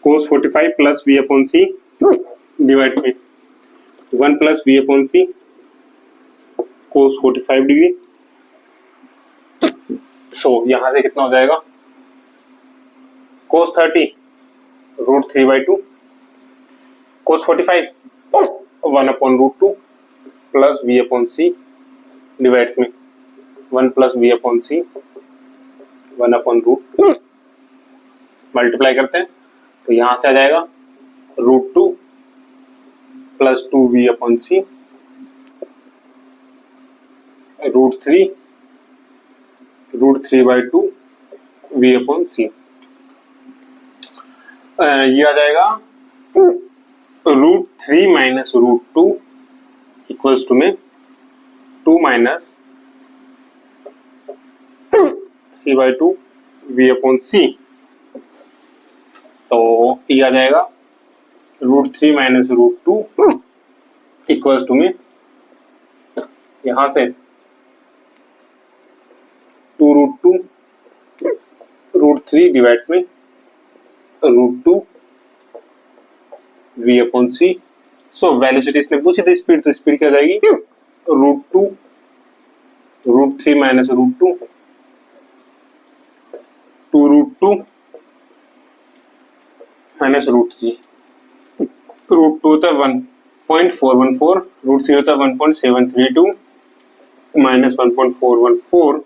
cos 45 plus v upon c divide में 1 plus v upon c cos 45 degree. So यहां से कितना हो जाएगा, cos 30 √3/2 cos 45 1 upon √2 plus v upon c divides में 1 plus v upon c 1 upon √2 multiply करते हैं तो यहां से आ जाएगा √2 plus 2v upon c √3/2 v upon c. ये आ जाएगा √3 माइनस √2 इक्वल्स टू में 2 माइनस 3/2 v अपॉन सी। तो ये आ जाएगा √3 माइनस √2 इक्वल्स टू में यहां से 2√2 √3 डिवाइड्स में √2 v अपॉन सी। सो वेलोसिटी इसने पूछी थी स्पीड, तो स्पीड क्या जाएगी √2 √3 माइनस √2 2√2 माइनस √3 √2 होता है 1.414 √3 होता है 1.732 माइनस 1.414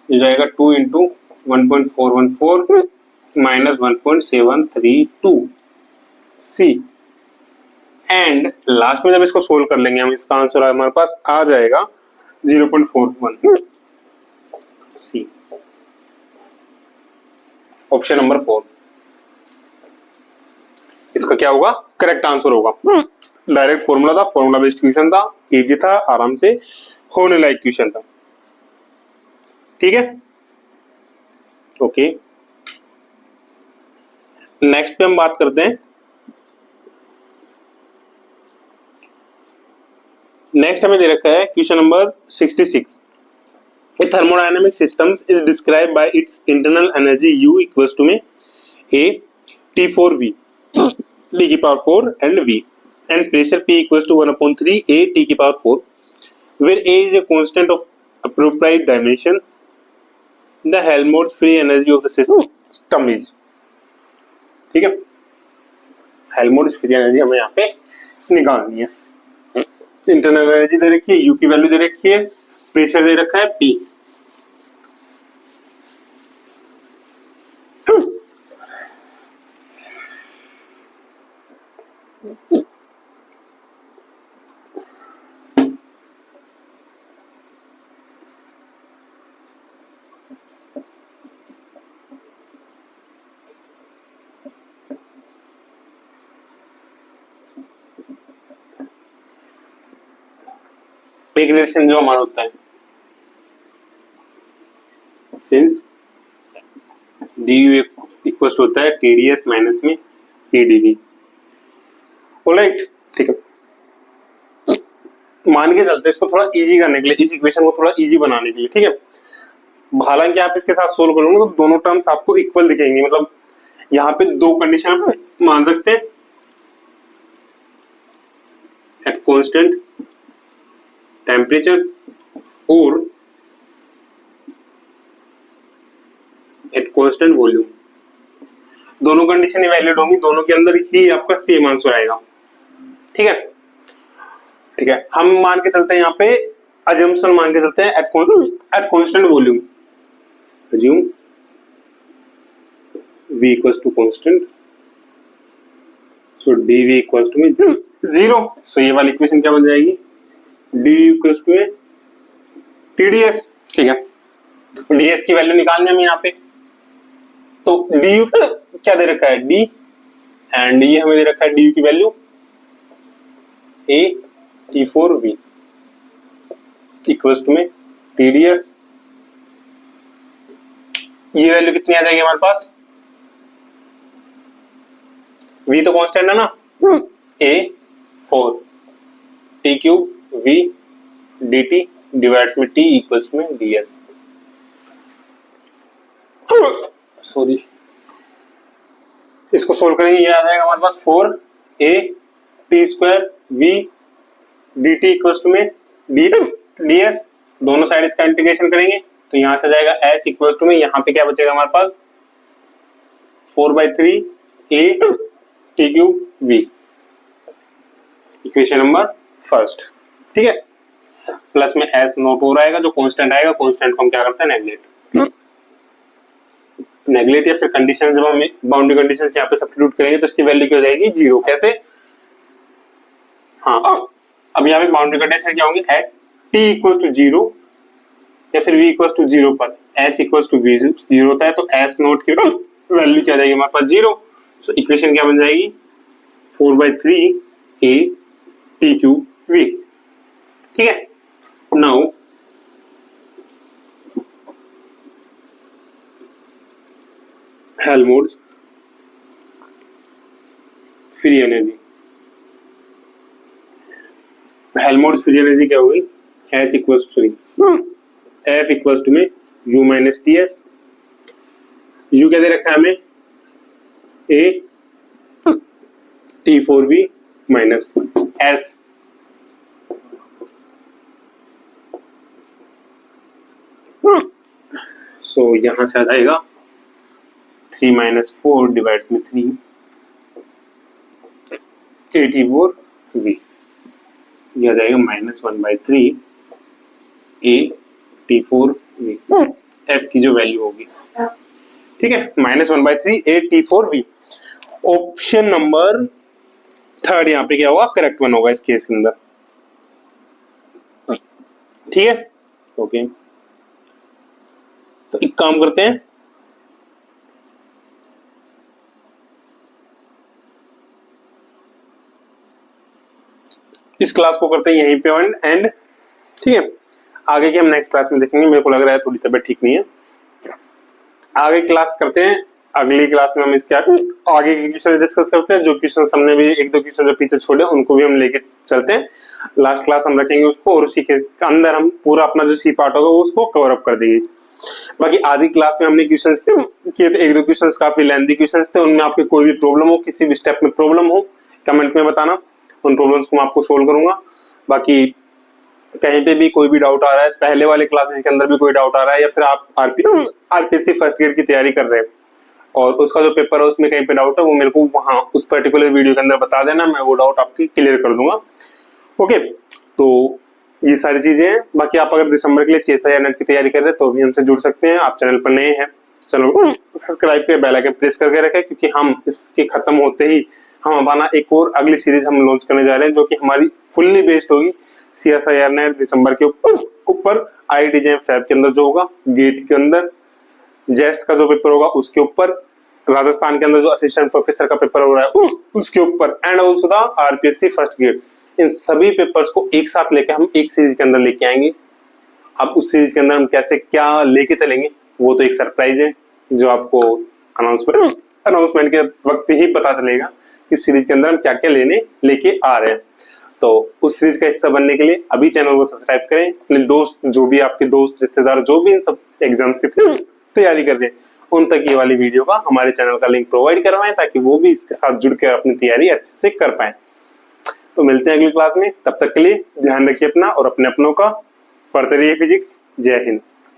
ये जाएगा 2 इंटू 1.414 माइनस 1.732 सी। एंड लास्ट में जब इसको सोल्व कर लेंगे हम, इसका आंसर हमारे पास आ जाएगा 0.41 सी। ऑप्शन नंबर 4 इसका क्या होगा, करेक्ट आंसर होगा। डायरेक्ट फॉर्मूला था, फॉर्मूला बेस्ड क्वेश्चन था, इजी था, आराम से होने लायक क्वेश्चन था। ठीक है, ओके। नेक्स्ट पे हम बात करते हैं, नेक्स्ट हमें दे रखा है question number 66। A thermodynamic system is described by its internal energy U equals to में A T4V D की power 4 and V and pressure P equals to 1/3 A T की power 4 where A is a constant of appropriate dimension. The Helmholtz free energy of the system is, ठीक है, Helmholtz free energy हमें यहाँ पे निकालनी है। Internal energy दे रखी है, यू की वैल्यू दे रखी है, प्रेशर दे रखा है पी। एक रिलेशन जो हमारा होता है, सिंस डी यू इक्वल होता है टीडीएस माइनस में टीडीवी। ऑलराइट, ठीक है, मान के चलते इसको थोड़ा इजी करने के लिए, इस इक्वेशन को थोड़ा इजी बनाने के लिए, ठीक है। हालांकि आप इसके साथ सोल्व करोगे तो दोनों टर्म्स आपको इक्वल दिखेंगे, मतलब यहाँ पे दो कंडीशन आप मान सकते हैं, एट कांस्टेंट टेम्परेचर और एट कांस्टेंट वॉल्यूम। दोनों कंडीशन वैलिड होंगी, दोनों के अंदर ही आपका सेम आंसर आएगा। ठीक है, ठीक है, हम मान के चलते हैं यहाँ पे, अजम्पशन मान के चलते हैं at constant volume. Assume v equals to constant, so dv equals to में 0। सो ये वाली इक्वेशन क्या बन जाएगी, d इक्वल्स टू TDS। ठीक है, ds की वैल्यू निकालनी है यहाँ पे, तो du क्या दे रखा है d, एंड ये हमें दे रखा है du की value a T4V equals to में TDS। ये वैल्यू कितनी आ जाएगी हमारे पास, v तो कांस्टेंट है ना, a 4 t cube v dt divides में t इक्वल्स में ds। सॉरी, इसको सोल्व करेंगे, ये आ जाएगा हमारे पास 4a t² v dt equals to में ds, दोनों साइड इसका इंटीग्रेशन करेंगे तो यहां से जाएगा s इक्वल्स टू में, यहाँ पे क्या बचेगा हमारे पास 4/3a t³ v, equation number first. ठीक है, प्लस में s नोट हो रहेगा, जो कांस्टेंट आएगा कांस्टेंट को हम क्या करते हैं नेगलेक्ट या फिर कंडीशन, जब हम बाउंड्री कंडीशन यहाँ पे सब्स्टिट्यूट करेंगे तो इसकी वैल्यू क्या हो जाएगी 0। कैसे? हाँ, अब यहाँ पे बाउंड्री कंडीशन क्या होंगे, एट t इक्वल टू 0 या फिर v इक्वल टू 0 पर s इक्वल टू v 0 होता है, तो s नोट की वैल्यू क्या जाएगी हमारे पास 0। सो इक्वेशन क्या बन जाएगी 4/3a t³ v। ठीक है, now Helmholtz free energy, Helmholtz free energy क्या होगी, H equals to F equals to में U माइनस TS। U क्या दे रखा है हमें, A T4V माइनस S। सो यहां से आ जाएगा 3 माइनस 4 डिवाइड्स में 3 T4V, यह आ जाएगा -1/3 a T4V, F की जो वैल्यू होगी। ठीक है, -1/3 a T4V। Option number third यहाँ पे क्या होगा, करेक्ट वन होगा इस केस के अंदर। ठीक है, ओके, तो एक काम करते हैं, इस क्लास को करते हैं यहीं पे एंड। ठीक है, आगे की हम नेक्स्ट क्लास में देखेंगे। मेरे को लग रहा है थोड़ी तबीयत ठीक नहीं है, आगे क्लास करते हैं। अगली क्लास में हम इसके आगे के क्वेश्चन डिस्कस करते हैं। जो क्वेश्चन हमने भी एक दो क्वेश्चन जो पीछे छोड़े उनको भी हम लेके चलते हैं। लास्ट क्लास हम रखेंगे उसको, और उसी के अंदर हम पूरा अपना जो सी पार्ट होगा वो उसको कवर अप कर देंगे। बाकी आज की क्लास में हमने क्वेश्चन किए थे, एक दो क्वेश्चन काफी लेंथी क्वेश्चन थे। उनमें आपके कोई भी प्रॉब्लम हो, किसी भी स्टेप में प्रॉब्लम हो, कमेंट में बताना, उन प्रॉब्लम्स को मैं आपको सोल्व करूंगा। बाकी कहीं पे भी कोई भी डाउट आ रहा है, पहले वाले क्लासेस के अंदर भी कोई डाउट आ रहा है, या फिर आप आरपीएससी फर्स्ट ग्रेड की तैयारी कर रहे हैं और उसका जो पेपर है उसमें कहीं पे डाउट है, वो मेरे को वहां उस पर्टिकुलर वीडियो के अंदर बता देना, मैं वो डाउट आपकी क्लियर कर दूंगा। ओके, तो ये सारी चीजें हैं। बाकी आप अगर दिसंबर के लिए CSIR नेट की तैयारी कर रहे हैं तो भी हमसे जुड़ सकते हैं। आप चैनल पर नए हैं, चैनल को सब्सक्राइब करके बेल आइकन प्रेस करके रखें, क्योंकि हम इसके खत्म होते ही हम अपना एक और अगली सीरीज हम लॉन्च करने जा रहे हैं, जो कि हमारी फुल्ली बेस्ड होगी CSIR नेट दिसंबर के ऊपर। IIT JEM फैब के अंदर जो होगा, गेट के अंदर जेस्ट का जो पेपर होगा उसके ऊपर, राजस्थान के अंदर जो असिस्टेंट प्रोफेसर का पेपर हो रहा है उसके ऊपर, and also the RPSC first grade. इन सभी पेपर्स को एक साथ लेके हम एक सीरीज के अंदर लेके आएंगे। अब उस सीरीज के अंदर हम कैसे क्या लेके चलेंगे वो तो एक सरप्राइज है, जो आपको अनाउंसमेंट के वक्त ही पता चलेगा कि सीरीज के अंदर हम क्या क्या लेके आ रहे हैं। तो उस सीरीज का हिस्सा बनने के लिए अभी चैनल को सब्सक्राइब करें। अपने दोस्त, जो भी आपके दोस्त रिश्तेदार जो भी इन सब एग्जाम्स की तैयारी कर रहे हैं, उन तक ये वाली वीडियो का हमारे चैनल का लिंक प्रोवाइड करवाएं, ताकि वो भी इसके साथ जुड़कर अपनी तैयारी अच्छे से कर पाए। तो मिलते हैं अगली क्लास में, तब तक के लिए ध्यान रखिए अपना और अपने अपनों का। पढ़ते रहिए फिजिक्स। जय हिंद।